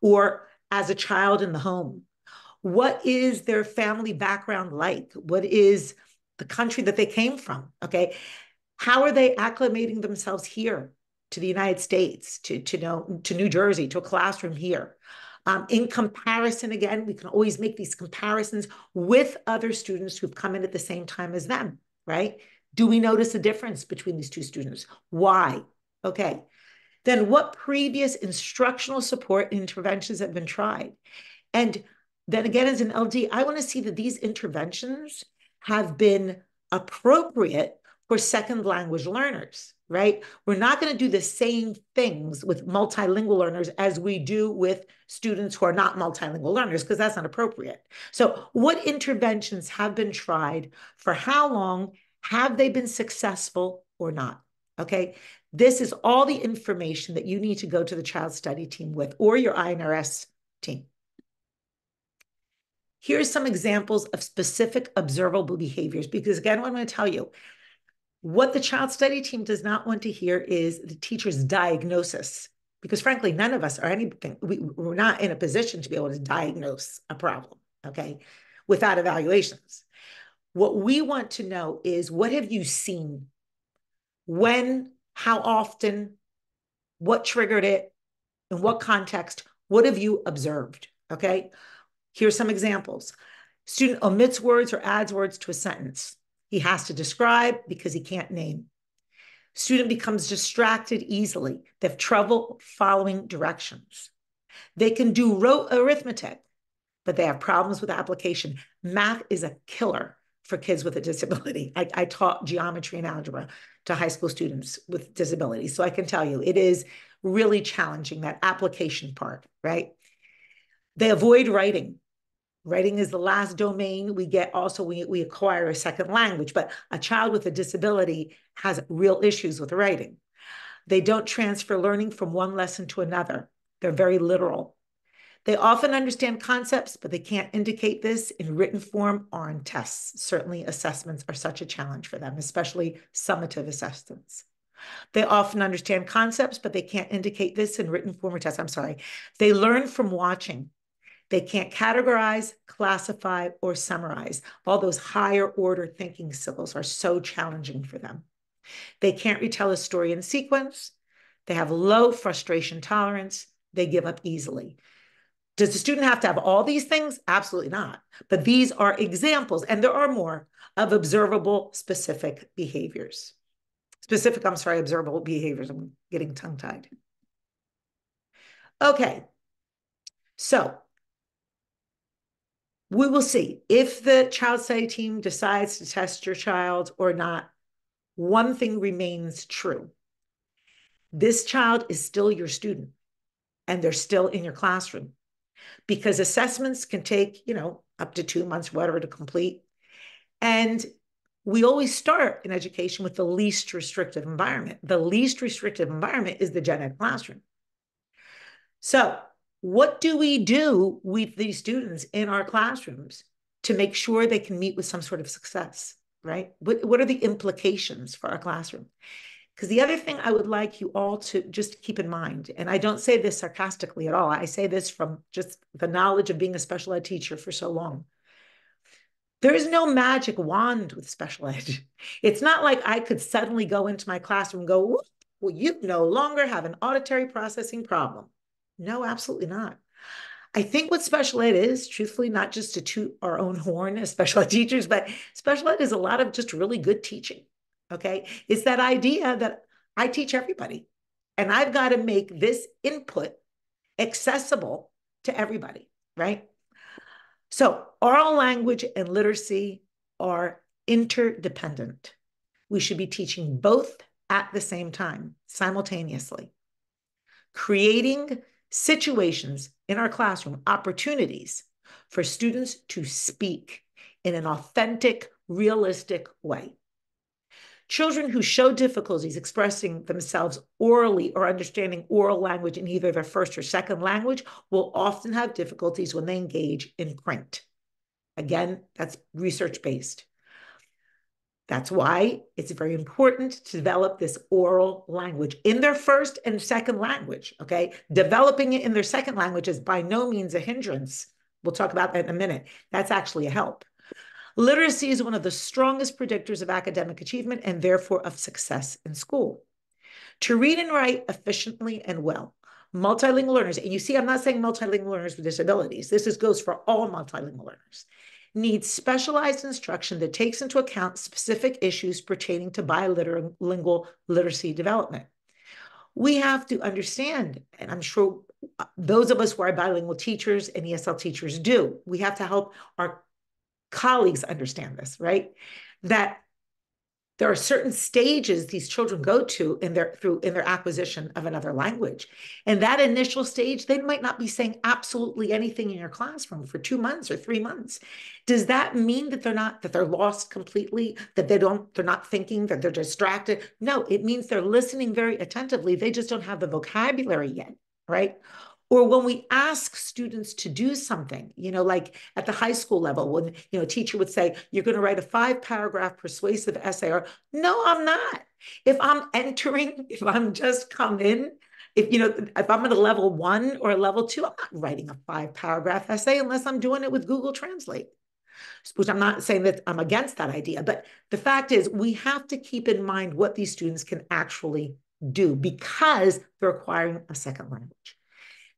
or as a child in the home? What is their family background like? What is the country that they came from? Okay, how are they acclimating themselves here to the United States, to New Jersey, to a classroom here? In comparison, again, we can always make these comparisons with other students who've come in at the same time as them, right? Do we notice a difference between these two students? Why? Okay. Then what previous instructional support interventions have been tried? And then again, as an LD, I want to see that these interventions have been appropriate for second language learners, right? We're not going to do the same things with multilingual learners as we do with students who are not multilingual learners, because that's not appropriate. So what interventions have been tried? For how long? Have they been successful or not? Okay. This is all the information that you need to go to the child study team with, or your INRS team. Here's some examples of specific observable behaviors, because again, what I'm going to tell you, what the child study team does not want to hear is the teacher's diagnosis, because frankly, none of us are anything, we're not in a position to be able to diagnose a problem, okay, without evaluations. What we want to know is, what have you seen? When, how often, what triggered it, in what context, what have you observed, okay? Here's some examples. Student omits words or adds words to a sentence. He has to describe because he can't name. Student becomes distracted easily. They have trouble following directions. They can do rote arithmetic, but they have problems with application. Math is a killer for kids with a disability. I taught geometry and algebra to high school students with disabilities. So I can tell you, it is really challenging, that application part, right? They avoid writing. Writing is the last domain we get. Also, we acquire a second language, but a child with a disability has real issues with writing. They don't transfer learning from one lesson to another. They're very literal. They often understand concepts, but they can't indicate this in written form or on tests. Certainly, assessments are such a challenge for them, especially summative assessments. They often understand concepts, but they can't indicate this in written form or tests. I'm sorry. They learn from watching. They can't categorize, classify, or summarize. All those higher order thinking skills are so challenging for them. They can't retell a story in sequence. They have low frustration tolerance. They give up easily. Does the student have to have all these things? Absolutely not. But these are examples, and there are more, of observable specific behaviors. Observable behaviors. I'm getting tongue-tied. Okay. So we will see if the child study team decides to test your child or not. One thing remains true. This child is still your student, and they're still in your classroom, because assessments can take, up to 2 months, whatever, to complete. And we always start in education with the least restrictive environment. The least restrictive environment is the gen ed classroom. So what do we do with these students in our classrooms to make sure they can meet with some sort of success, right? What are the implications for our classroom? Because the other thing I would like you all to just keep in mind, and I don't say this sarcastically at all, I say this from just the knowledge of being a special ed teacher for so long. There is no magic wand with special ed. It's not like I could suddenly go into my classroom and go, well, you no longer have an auditory processing problem. No, absolutely not. I think what special ed is, truthfully, not just to toot our own horn as special ed teachers, but special ed is a lot of just really good teaching, okay? It's that idea that I teach everybody, and I've got to make this input accessible to everybody, right? So oral language and literacy are interdependent. We should be teaching both at the same time, simultaneously. Creating situations in our classroom, opportunities for students to speak in an authentic, realistic way. Children who show difficulties expressing themselves orally or understanding oral language in either their first or second language will often have difficulties when they engage in print. Again, that's research-based. That's why it's very important to develop this oral language in their first and second language, okay? Developing it in their second language is by no means a hindrance. We'll talk about that in a minute. That's actually a help. Literacy is one of the strongest predictors of academic achievement and therefore of success in school. To read and write efficiently and well, multilingual learners, and you see, I'm not saying multilingual learners with disabilities. This goes for all multilingual learners. Need specialized instruction that takes into account specific issues pertaining to bilingual literacy development. We have to understand, and I'm sure those of us who are bilingual teachers and ESL teachers do, we have to help our colleagues understand this, right? That there are certain stages these children go to in their acquisition of another language. And that initial stage, they might not be saying absolutely anything in your classroom for 2 months or 3 months. Does that mean that they're lost completely, that they're not thinking, that they're distracted? No, it means they're listening very attentively. They just don't have the vocabulary yet, right? Or when we ask students to do something, like at the high school level, when, a teacher would say, you're going to write a 5-paragraph persuasive essay, or no, I'm not. If I'm just come in, if I'm at a level 1 or a level 2, I'm not writing a 5-paragraph essay unless I'm doing it with Google Translate, which I'm not saying that I'm against that idea. But the fact is, we have to keep in mind what these students can actually do because they're acquiring a second language.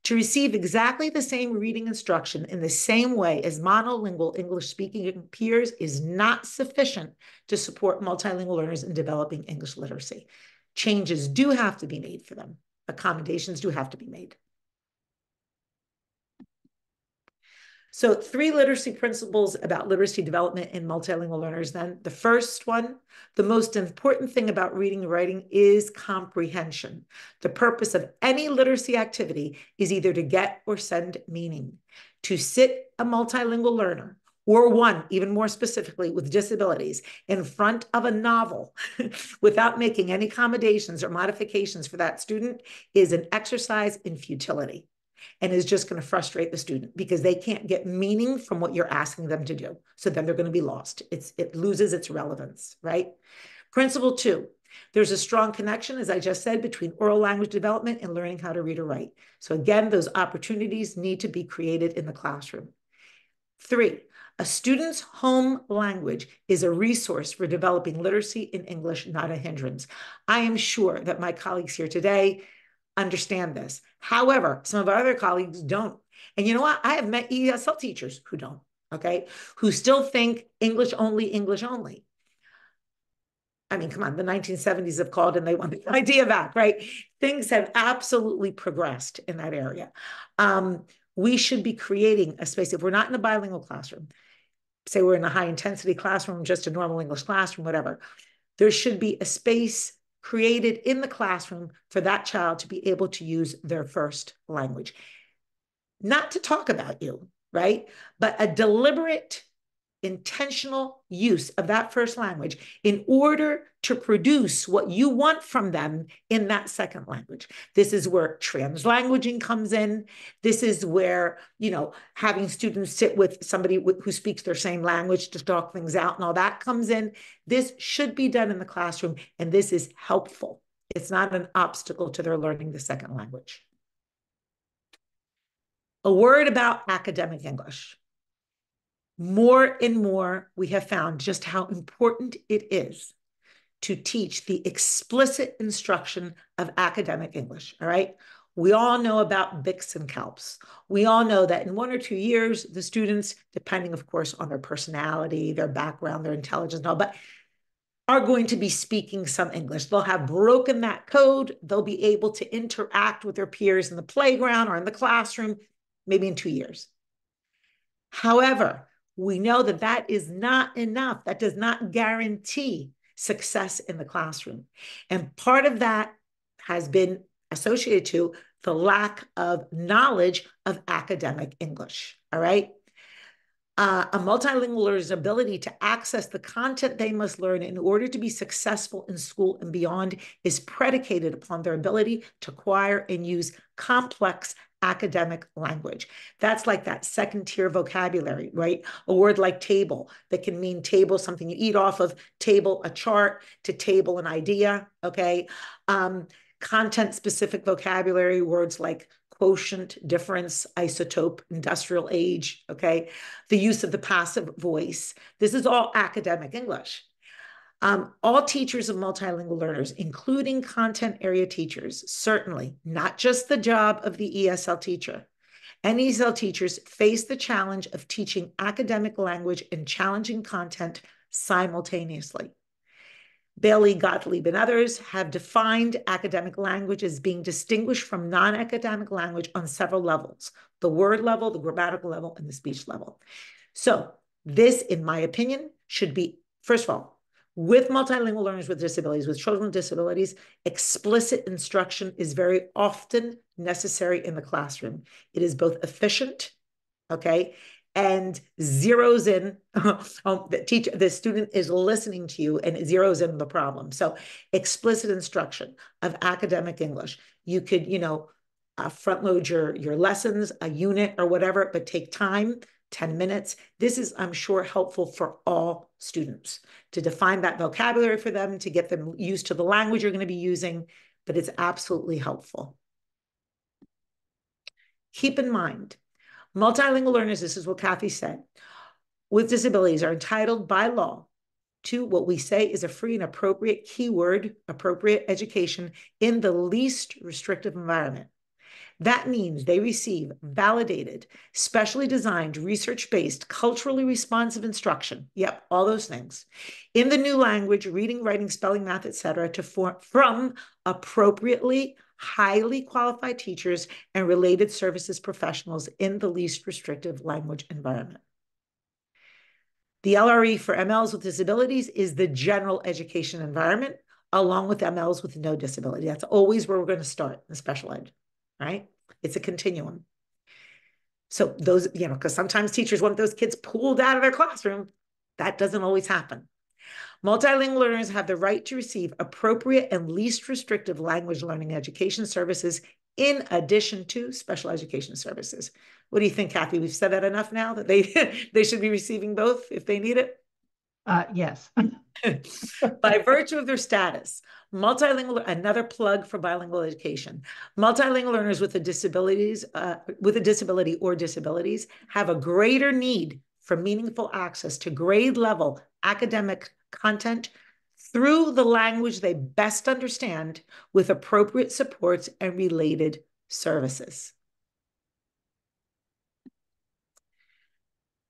To receive exactly the same reading instruction in the same way as monolingual English-speaking peers is not sufficient to support multilingual learners in developing English literacy. Changes do have to be made for them. Accommodations do have to be made. So 3 literacy principles about literacy development in multilingual learners then. The first one, the most important thing about reading and writing is comprehension. The purpose of any literacy activity is either to get or send meaning. To sit a multilingual learner, or one, even more specifically, with disabilities, in front of a novel without making any accommodations or modifications for that student is an exercise in futility, and is just going to frustrate the student because they can't get meaning from what you're asking them to do. So then they're going to be lost. It loses its relevance, right? Principle 2, there's a strong connection, as I just said, between oral language development and learning how to read or write. So again, those opportunities need to be created in the classroom. 3, a student's home language is a resource for developing literacy in English, not a hindrance. I am sure that my colleagues here today understand this. However, some of our other colleagues don't. And you know what? I have met ESL teachers who don't, okay? Who still think English only, English only. I mean, come on, the 1970s have called and they want the idea back, right? Things have absolutely progressed in that area. We should be creating a space. If we're not in a bilingual classroom, say we're in a high intensity classroom, just a normal English classroom, whatever, there should be a space created in the classroom for that child to be able to use their first language. Not to talk about you, right? But a deliberate, intentional use of that first language in order to produce what you want from them in that second language. This is where translanguaging comes in. This is where, having students sit with somebody who speaks their same language to talk things out and all that comes in. This should be done in the classroom, and this is helpful. It's not an obstacle to their learning the second language. A word about academic English. More and more, we have found just how important it is to teach the explicit instruction of academic English, all right? We all know about BICS and CALPS. We all know that in 1 or 2 years, the students, depending, of course, on their personality, their background, their intelligence and all, but are going to be speaking some English. They'll have broken that code. They'll be able to interact with their peers in the playground or in the classroom, maybe in 2 years. However, we know that that is not enough. That does not guarantee success in the classroom. And part of that has been associated to the lack of knowledge of academic English, all right? A multilingual learner's ability to access the content they must learn in order to be successful in school and beyond is predicated upon their ability to acquire and use complex academic language. That's like that second tier vocabulary, right? A word like table that can mean table, something you eat off of, table, a chart, to table, an idea, okay? Content specific vocabulary, words like quotient, difference, isotope, industrial age, okay? The use of the passive voice. This is all academic English. All teachers of multilingual learners, including content area teachers, certainly not just the job of the ESL teacher. NESL teachers face the challenge of teaching academic language and challenging content simultaneously. Bailey, Gottlieb, and others have defined academic language as being distinguished from non-academic language on several levels: the word level, the grammatical level, and the speech level. So this, in my opinion, should be, first of all, with multilingual learners with disabilities, with children with disabilities, explicit instruction is very often necessary in the classroom. It is both efficient, okay, and zeroes in, the student is listening to you and it zeroes in the problem. So explicit instruction of academic English. You could, front load your lessons, a unit or whatever, but take time, 10 minutes. This is, I'm sure, helpful for all students to define that vocabulary for them, to get them used to the language you're going to be using, but it's absolutely helpful. Keep in mind, multilingual learners, this is what Kathy said, with disabilities are entitled by law to what we say is a free and appropriate, keyword, appropriate education in the least restrictive environment. That means they receive validated, specially designed, research-based, culturally responsive instruction. Yep, all those things. In the new language, reading, writing, spelling, math, etc., from appropriately highly qualified teachers and related services professionals in the least restrictive language environment. The LRE for MLs with disabilities is the general education environment, along with MLs with no disability. That's always where we're going to start in special ed, right? It's a continuum. So those, because sometimes teachers want those kids pulled out of their classroom. That doesn't always happen. Multilingual learners have the right to receive appropriate and least restrictive language learning education services in addition to special education services. What do you think, Kathy? We've said that enough now that they should be receiving both if they need it? Yes. By virtue of their status, multilingual, another plug for bilingual education, multilingual learners with a disability or disabilities have a greater need for meaningful access to grade level academic content through the language they best understand with appropriate supports and related services.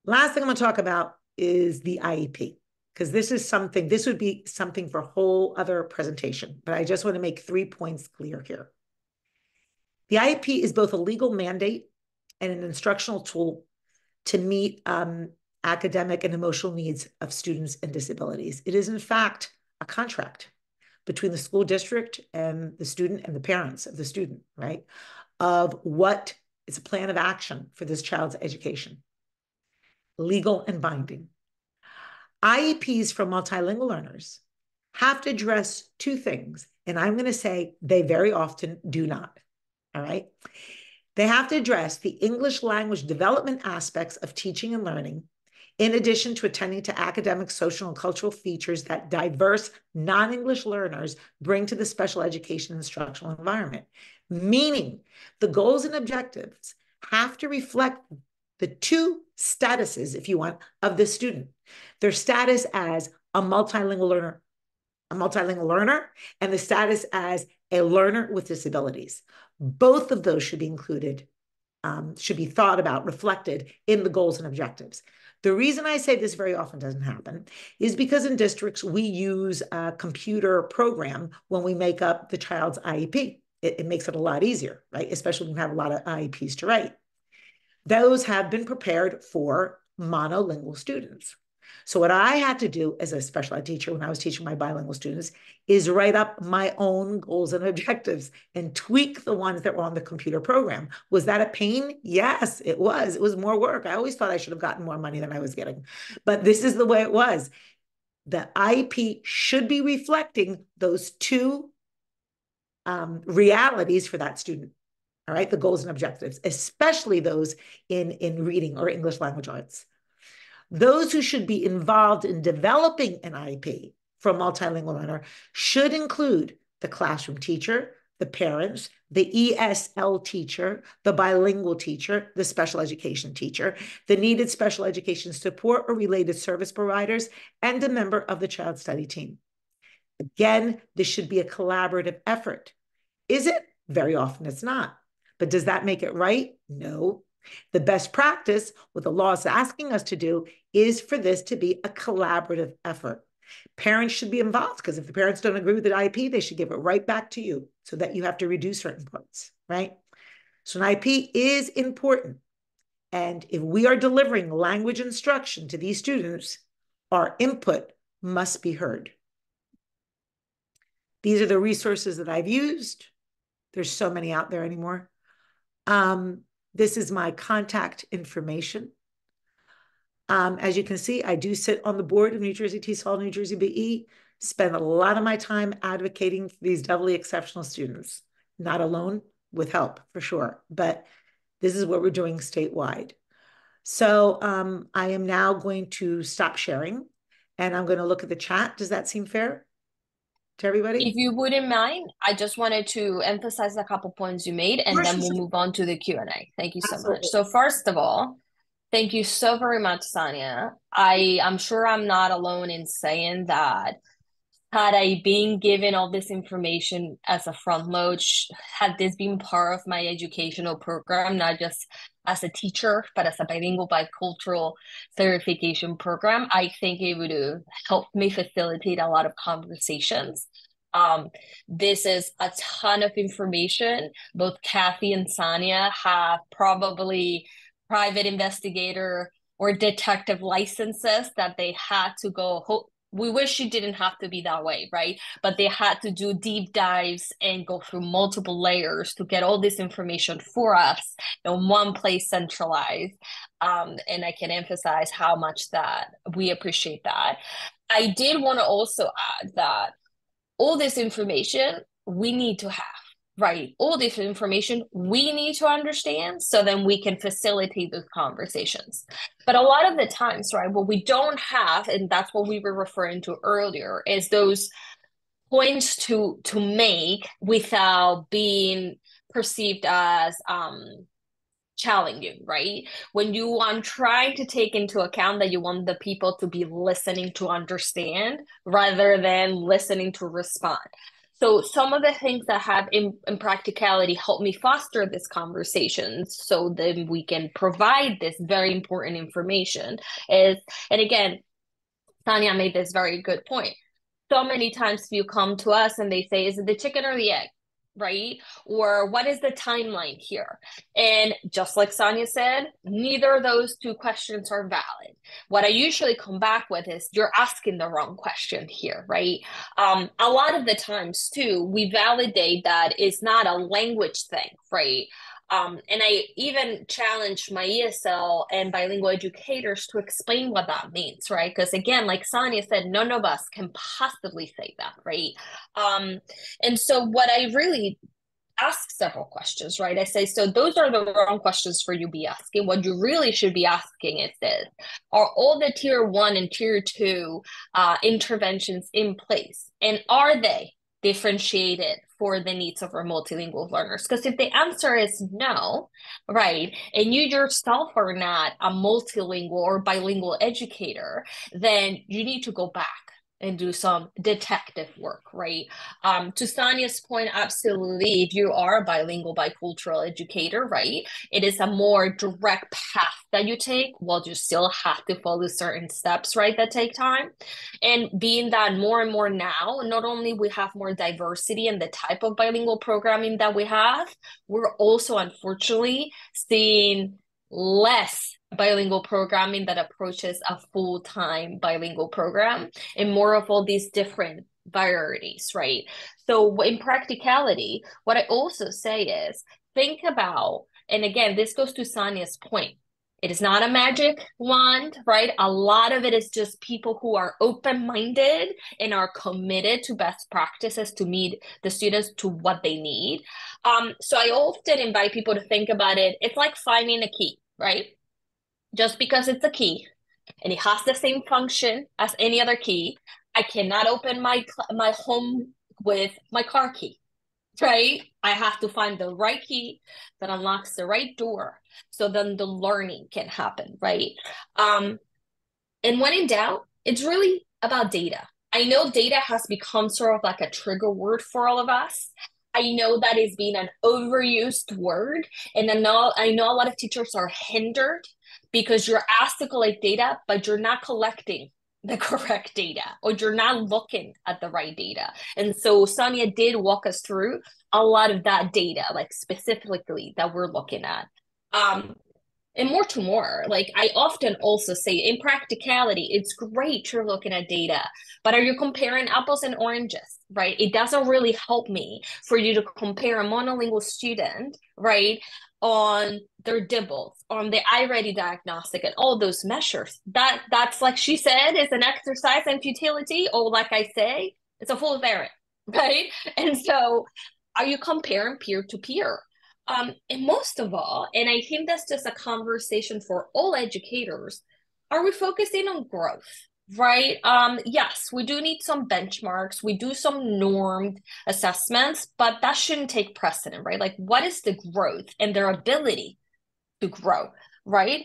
Last thing I'm going to talk about is the IEP, because this would be something for a whole other presentation, but I just want to make 3 points clear here. The IEP is both a legal mandate and an instructional tool to meet academic and emotional needs of students and disabilities. It is, in fact, a contract between the school district and the student and the parents of the student, right? Of what is a plan of action for this child's education. Legal and binding. IEPs for multilingual learners have to address two things, and I'm going to say they very often do not, all right? They have to address the English language development aspects of teaching and learning, in addition to attending to academic, social, and cultural features that diverse non-English learners bring to the special education instructional environment. Meaning, the goals and objectives have to reflect the two statuses, if you want, of the student. Their status as a multilingual learner, and the status as a learner with disabilities. Both of those should be included, should be thought about, reflected in the goals and objectives. The reason I say this very often doesn't happen is because in districts, we use a computer program when we make up the child's IEP. It makes it a lot easier, right? Especially when we have a lot of IEPs to write. Those have been prepared for monolingual students. So what I had to do as a special ed teacher when I was teaching my bilingual students is write up my own goals and objectives and tweak the ones that were on the computer program. Was that a pain? Yes, it was. It was more work. I always thought I should have gotten more money than I was getting, but this is the way it was. The IEP should be reflecting those two realities for that student. All right, the goals and objectives, especially those in reading or English language arts. Those who should be involved in developing an IEP for a multilingual learner should include the classroom teacher, the parents, the ESL teacher, the bilingual teacher, the special education teacher, the needed special education support or related service providers, and a member of the child study team. Again, this should be a collaborative effort. Is it? Very often it's not. But does that make it right? No. The best practice, what the law is asking us to do, is for this to be a collaborative effort. Parents should be involved, because if the parents don't agree with the IEP, they should give it right back to you so that you have to redo certain parts, right? So an IEP is important. And if we are delivering language instruction to these students, our input must be heard. These are the resources that I've used. There's so many out there anymore. This is my contact information. As you can see, I do sit on the board of New Jersey TESOL, New Jersey BE, spend a lot of my time advocating for these doubly exceptional students, not alone, with help for sure, but this is what we're doing statewide. So I am now going to stop sharing and I'm going to look at the chat. Does that seem fair to everybody? If you wouldn't mind, I just wanted to emphasize a couple points you made, and then we'll move on to the Q&A. Thank you so much. So first of all, thank you so very much, Sonia. I'm sure I'm not alone in saying that had I been given all this information as a front load, had this been part of my educational program, not just as a teacher, but as a bilingual bicultural certification program, I think it would have helped me facilitate a lot of conversations. This is a ton of information. Both Kathy and Sonia have probably private investigator or detective licenses that they had to go. We wish it didn't have to be that way, right? But they had to do deep dives and go through multiple layers to get all this information for us in one place centralized. And I can emphasize how much that we appreciate that. I did want to also add that all this information we need to have, right? All this information we need to understand so then we can facilitate those conversations. But a lot of the times, right, what we don't have, and that's what we were referring to earlier, is those points to make without being perceived as challenging, right? When you trying to take into account that you want the people to be listening to understand rather than listening to respond. So some of the things that have in practicality helped me foster this conversation so then we can provide this very important information is, and again, Tanya made this very good point. So many times you come to us and they say, is it the chicken or the egg? Right? Or what is the timeline here? And just like Sonia said, neither of those two questions are valid. What I usually come back with is you're asking the wrong question here, right? A lot of the times too, we validate that it's not a language thing, right? And I even challenged my ESL and bilingual educators to explain what that means, right? Because again, like Sonia said, none of us can possibly say that, right? And so what I really ask several questions, right? I say, so those are the wrong questions for you to be asking. What you really should be asking is this: are all the tier 1 and tier 2 interventions in place? And are they differentiated for the needs of our multilingual learners? Because if the answer is no, right, and you yourself are not a multilingual or bilingual educator, then you need to go back and do some detective work, right? To Sonia's point, absolutely, if you are a bilingual bicultural educator, right, it is a more direct path that you take, while you still have to follow certain steps, right, that take time. And being that more and more now, not only we have more diversity in the type of bilingual programming that we have, we're also unfortunately seeing less bilingual programming that approaches a full-time bilingual program and more of all these different varieties, right? So in practicality, what I also say is think about, and again, this goes to Sonia's point, it is not a magic wand, right? A lot of it is just people who are open-minded and are committed to best practices to meet the students to what they need. So I often invite people to think about it. It's like finding a key, right? Just because it's a key and it has the same function as any other key, I cannot open my home with my car key. right? I have to find the right key that unlocks the right door so then the learning can happen, right? And when in doubt, it's really about data. I know data has become sort of like a trigger word for all of us. I know that is being an overused word. And I know a lot of teachers are hindered because you're asked to collect data, but you're not collecting the correct data or you're not looking at the right data. And so Sonia did walk us through a lot of that data, like specifically that we're looking at. And more to more, like I often also say in practicality, it's great you're looking at data, but are you comparing apples and oranges, right? It doesn't really help me for you to compare a monolingual student, right, on their DIBELS, on the iReady diagnostic and all those measures. That's like she said, is an exercise in futility, or like I say, it's a fool's errand, right? And so are you comparing peer to peer? And most of all, and I think that's just a conversation for all educators, are we focusing on growth, right? Yes, we do need some benchmarks, we do some normed assessments, but that shouldn't take precedent, right? Like, what is the growth and their ability to grow, right?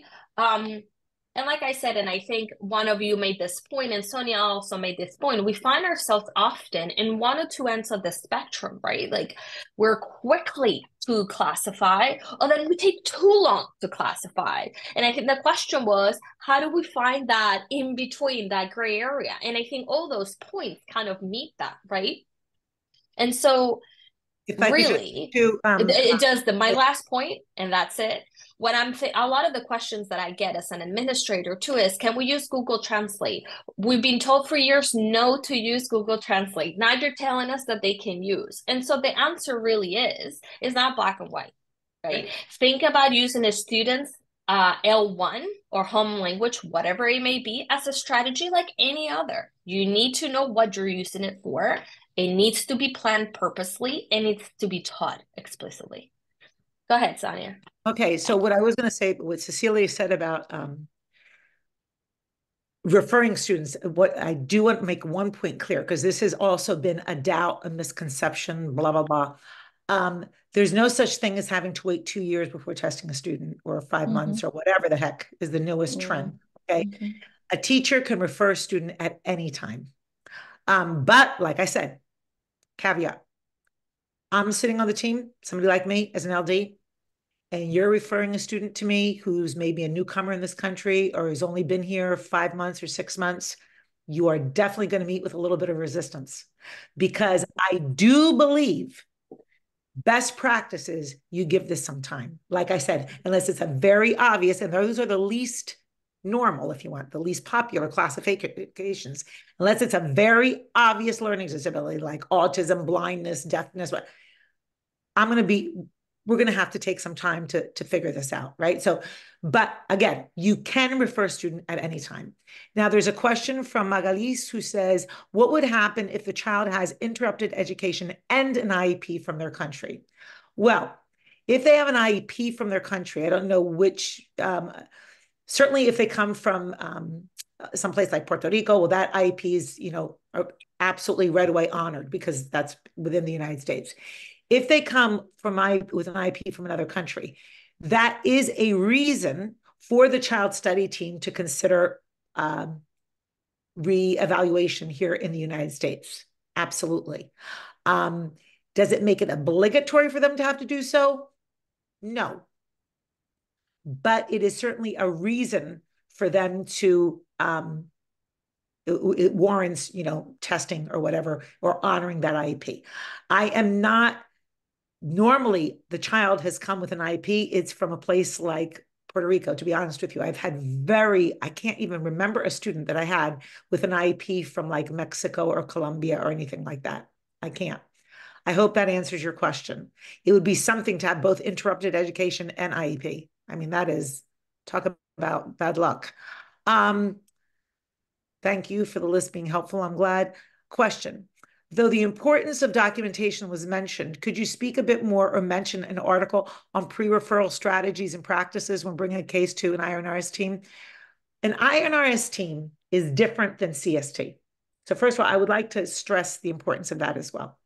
And like I said, and I think one of you made this point, and Sonia also made this point, we find ourselves often in one or two ends of the spectrum, right? Like we're quickly to classify, or then we take too long to classify. And I think the question was, how do we find that in between, that gray area? And I think all those points kind of meet that, right? And so If I really, it does my last point, and that's it. What a lot of the questions that I get as an administrator too is, can we use Google Translate? We've been told for years no to use Google Translate. Now you're telling us that they can use. And so the answer really is not black and white, right? Think about using a student's L1 or home language, whatever it may be, as a strategy like any other. You need to know what you're using it for. It needs to be planned purposely and it needs to be taught explicitly. Go ahead, Sonia. Okay, so what I was going to say, what Cecilia said about referring students, what I do want to make one point clear, because this has also been a doubt, a misconception, blah, blah, blah. There's no such thing as having to wait 2 years before testing a student, or 5 months, or whatever the heck is the newest trend. Okay? A teacher can refer a student at any time. But like I said, caveat, I'm sitting on the team, somebody like me as an LD, and you're referring a student to me who's maybe a newcomer in this country or has only been here 5 months or 6 months, you are definitely going to meet with a little bit of resistance, because I do believe best practices, you give this some time. Like I said, unless it's a very obvious, and those are the least normal, if you want, the least popular classifications, unless it's a very obvious learning disability like autism, blindness, deafness, we're going to have to take some time to figure this out, right? So, but again, you can refer a student at any time. Now, there's a question from Magalis who says, what would happen if the child has interrupted education and an IEP from their country? Well, if they have an IEP from their country, I don't know which, certainly if they come from someplace like Puerto Rico, well, that IEP is, are absolutely right away honored because that's within the United States. If they come with an IEP from another country, that is a reason for the child study team to consider reevaluation here in the United States. Absolutely. Does it make it obligatory for them to have to do so? No. But it is certainly a reason for them to, it warrants, testing or whatever, or honoring that IEP. I am not, normally the child has come with an IEP. It's from a place like Puerto Rico, to be honest with you. I've had I can't even remember a student that I had with an IEP from like Mexico or Colombia or anything like that. I can't. I hope that answers your question. It would be something to have both interrupted education and IEP. I mean, that is, talk about bad luck. Thank you for the list being helpful. I'm glad. Question. Though the importance of documentation was mentioned, could you speak a bit more or mention an article on pre-referral strategies and practices when bringing a case to an INRS team? An INRS team is different than CST. So first of all, I would like to stress the importance of that as well.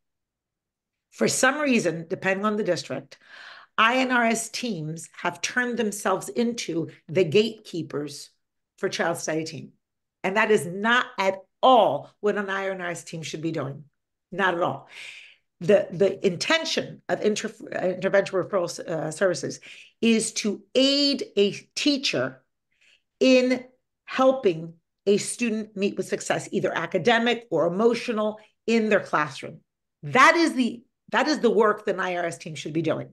For some reason, depending on the district, INRS teams have turned themselves into the gatekeepers for child study team. And that is not at all what an INRS team should be doing. Not at all. The intention of intervention referral services is to aid a teacher in helping a student meet with success, either academic or emotional, in their classroom. That is the work that an IRS team should be doing.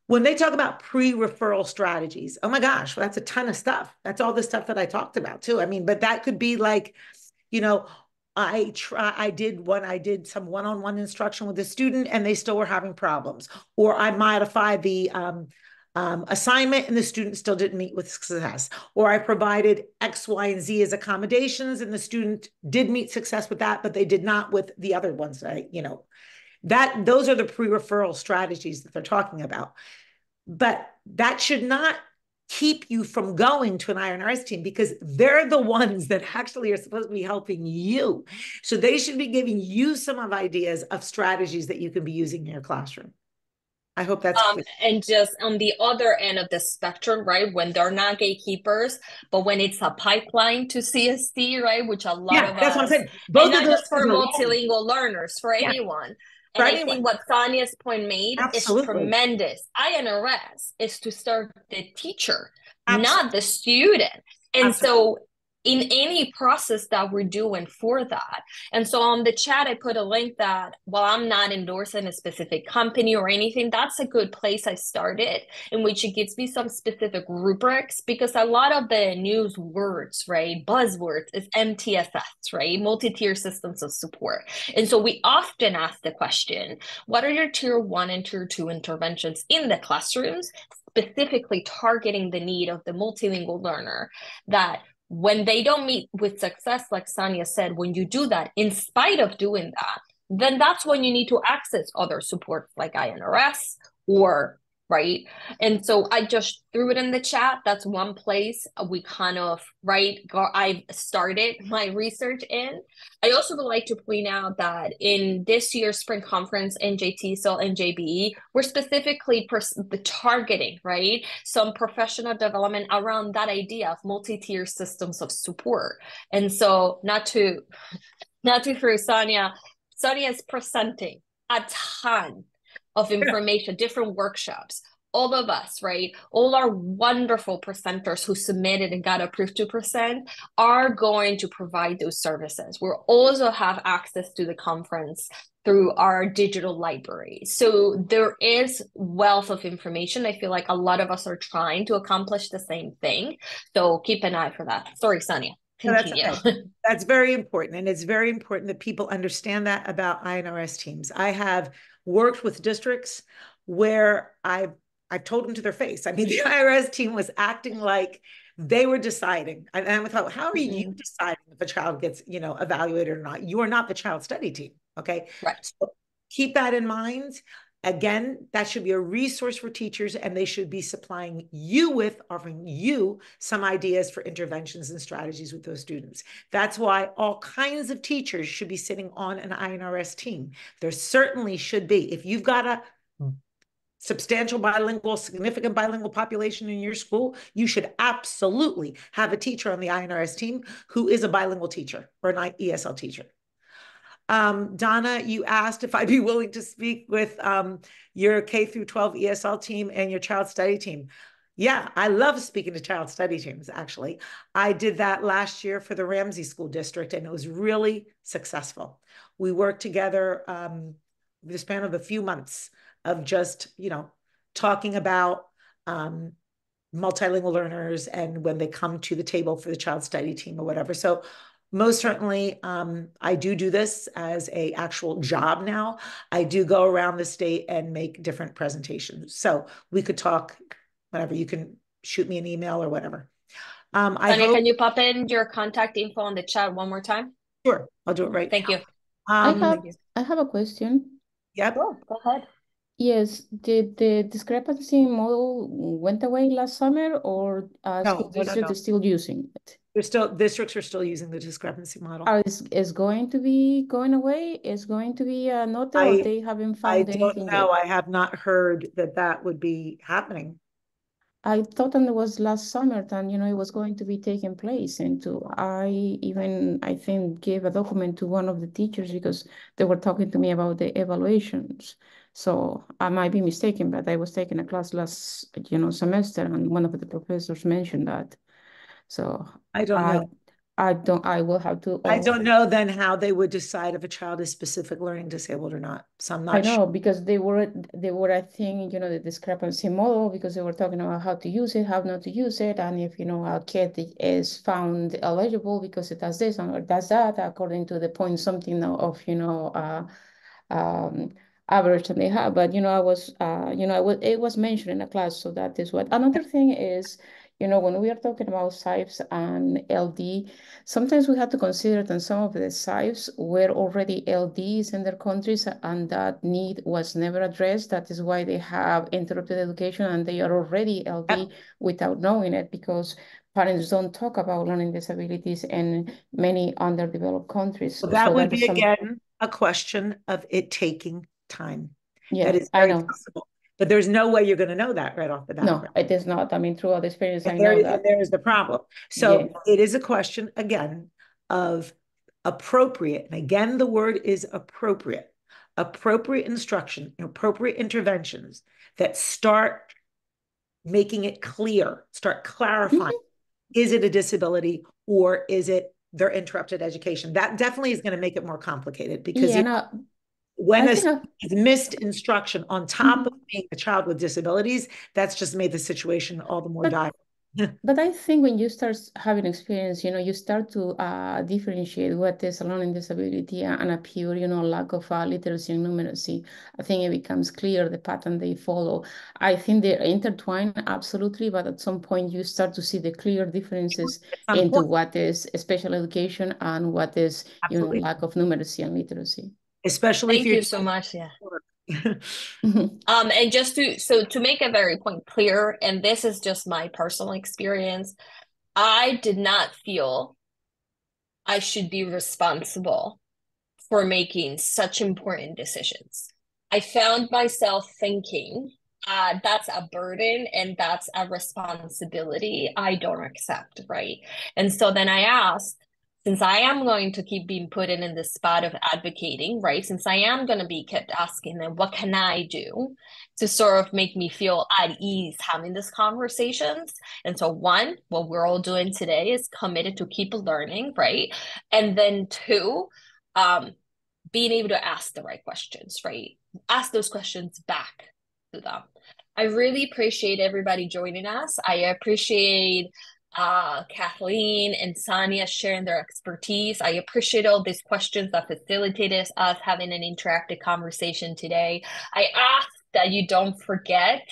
When they talk about pre-referral strategies, oh my gosh, well, that's a ton of stuff. That's all the stuff that I talked about too. I mean, but that could be like, you know, I did some one-on-one instruction with a student and they still were having problems, or I modified the assignment and the student still didn't meet with success, or I provided X, Y, and Z as accommodations and the student did meet success with that, but they did not with the other ones. Those are the pre-referral strategies that they're talking about. But that should not keep you from going to an INRS team, because they're the ones that actually are supposed to be helping you. So they should be giving you some of ideas of strategies that you can be using in your classroom. I hope that's clear. And just on the other end of the spectrum, right, when they're not gatekeepers, but when it's a pipeline to CSD, right, which a lot of that's us, what I'm saying. Both and not just for multilingual learners, for anyone. And I think what Sonia's point made is tremendous. INRS is to serve the teacher, not the student. And so in any process that we're doing for that. And so on the chat, I put a link that, while I'm not endorsing a specific company or anything, that's a good place I started, in which it gives me some specific rubrics, because a lot of the news words, right, buzzwords is MTSS, right, multi-tier systems of support. And so we often ask the question, what are your tier 1 and tier 2 interventions in the classrooms, specifically targeting the need of the multilingual learner, that when they don't meet with success, like Sonia said, when you do that, in spite of doing that, then that's when you need to access other supports like INRS or, right? And so I just threw it in the chat. That's one place we kind of, I've started my research in. I also would like to point out that in this year's spring conference, NJTESOL-NJBE, we're specifically targeting, right, some professional development around that idea of multi-tier systems of support. And so not to throw Sonia is presenting a ton of information, different workshops. All of us, right? All our wonderful presenters who submitted and got approved to present are going to provide those services. We'll also have access to the conference through our digital library. So there is wealth of information. I feel like a lot of us are trying to accomplish the same thing. So keep an eye for that. Sorry, Sonia. Continue. No, that's very important. And it's very important that people understand that about INRS teams. I have worked with districts where I've told them to their face. I mean, the IRS team was acting like they were deciding. And I thought, how are you deciding if a child gets, evaluated or not? You are not the child study team. Okay. Right. So keep that in mind. Again, that should be a resource for teachers, and they should be supplying you with, offering you some ideas for interventions and strategies with those students. That's why all kinds of teachers should be sitting on an INRS team. There certainly should be. If you've got a substantial bilingual, significant bilingual population in your school, you should absolutely have a teacher on the INRS team who is a bilingual teacher or an ESL teacher. Donna, you asked if I'd be willing to speak with your K through 12 ESL team and your child study team. Yeah, I love speaking to child study teams, actually. I did that last year for the Ramsey School District, and it was really successful. We worked together the span of a few months of just, talking about multilingual learners and when they come to the table for the child study team or whatever. So most certainly, I do this as an actual job now. I do go around the state and make different presentations. So we could talk whenever. You can shoot me an email or whatever. Sonia, can you pop in your contact info on the chat one more time? Sure, I'll do it right Thank now. you. I have a question. Yep. Oh, go ahead. Yes, did the discrepancy model went away last summer, or school district No. is still using it? Districts are still using the discrepancy model. Is going to be going away? Is going to be noted, or I they haven't I found don't anything know. yet? I have not heard that that would be happening. I thought that it was last summer that, it was going to be taking place. And I think, gave a document to one of the teachers because they were talking to me about the evaluations. So I might be mistaken, but I was taking a class last, semester, and one of the professors mentioned that. So I don't I, know. I will have to, I don't know then how they would decide if a child is specific learning disabled or not. So I'm I not sure. know because they were I think the discrepancy model because they were talking about how to use it, how not to use it, and if a kid is found eligible because it does this or does that according to the point something of um, average that they have. But it was mentioned in a class, so that is what. Another thing is, when we are talking about SIFs and LD, sometimes we have to consider that some of the SIFs were already LDs in their countries, and that need was never addressed. That is why they have interrupted education, and they are already LD without knowing it because parents don't talk about learning disabilities in many underdeveloped countries. Well, that So would that is be some. again a question of it taking time. Yeah, That is I very know. possible. But there's no way you're going to know that right off the bat. No, it is not. I mean, throughout the experience, And I know and that. there is the problem. Yeah. So it is a question again of appropriate. And again, the word is appropriate. Appropriate instruction, appropriate interventions that start making it clear, start clarifying. Mhm. Is it a disability or is it their interrupted education? That definitely is going to make it more complicated because Yeah, no, when I a think missed instruction on top of mhm. being a child with disabilities, that's just made the situation all the more but dire. but I think when you start having experience, you start to differentiate what is a learning disability and a pure, lack of literacy and numeracy. I think it becomes clear the pattern they follow. I think they're intertwined, absolutely, but at some point you start to see the clear differences At some into point, what is special education and what is, absolutely. lack of numeracy and literacy. Especially if Thank you're you doing so much. Yeah. work. And just to make a very point clear, and this is just my personal experience, I did not feel I should be responsible for making such important decisions. I found myself thinking, that's a burden and that's a responsibility I don't accept, right? And so then I asked, since I am going to keep being put in this spot of advocating, right? Since I am going to be kept asking them, what can I do to sort of make me feel at ease having these conversations? And so one, what we're all doing today is committed to keep learning, right? And then two, um, being able to ask the right questions, right? Ask those questions back to them. I really appreciate everybody joining us. I appreciate Kathleen and Sonia sharing their expertise. I appreciate all these questions that facilitated us having an interactive conversation today. I ask that you don't forget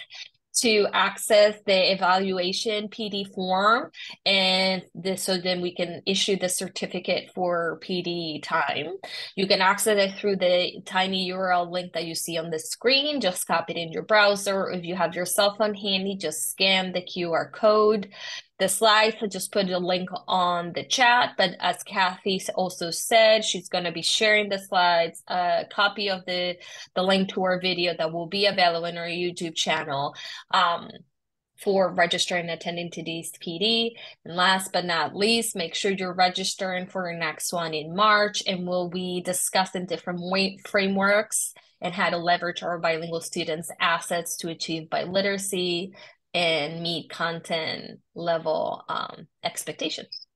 to access the evaluation PD form and this so then we can issue the certificate for PD time. You can access it through the tiny URL link that you see on the screen. Just copy it in your browser. If you have your cell phone handy, just scan the QR code. The slides, I just put a link on the chat, but as Kathy also said, she's going to be sharing the slides, a copy of the link to our video that will be available on our YouTube channel. For registering and attending today's PD. And last but not least, make sure you're registering for your next one in March, and we'll be discussing different frameworks and how to leverage our bilingual students' assets to achieve biliteracy and meet content level expectations.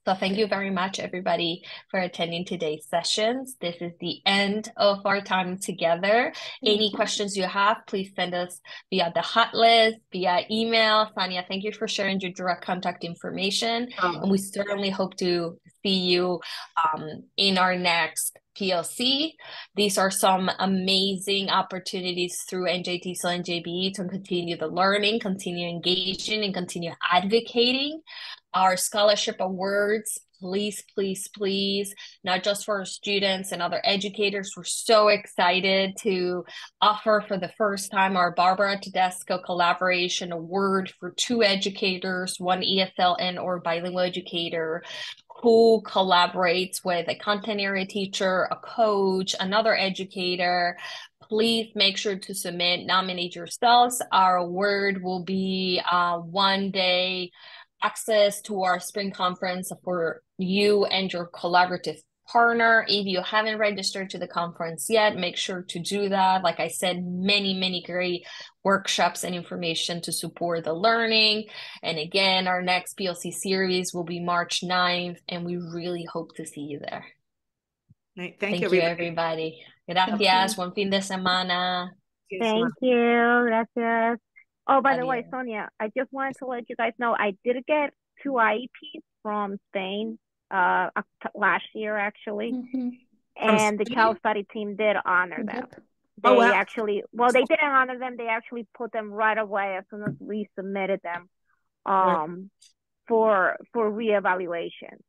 So thank you very much, everybody, for attending today's sessions. This is the end of our time together. Any questions you have, please send us via the hot list, via email. Sonia, thank you for sharing your direct contact information. And we certainly hope to see you in our next PLC. These are some amazing opportunities through NJTESOL-NJBE to continue the learning, continue engaging, and continue advocating. Our scholarship awards please, please, please, not just for our students and other educators. We're so excited to offer for the first time our Barbara Tedesco Collaboration Award for 2 educators, one ESL and or bilingual educator who collaborates with a content area teacher, a coach, another educator. Please make sure to submit, nominate yourselves. Our award will be 1-day access to our spring conference for you and your collaborative partner. If you haven't registered to the conference yet, make sure to do that. Like I said, many great workshops and information to support the learning. And again, our next PLC series will be March 9th, and we really hope to see you there. Right. Thank you, everybody. Gracias. Buen fin de semana. Thank you. Gracias. Oh, by the way, Sonia, I just wanted to let you guys know I did get 2 IEPs from Spain last year, actually. And the Cal Study team did honor them. They actually, well, they didn't honor them. They actually put them right away as soon as we submitted them for reevaluation.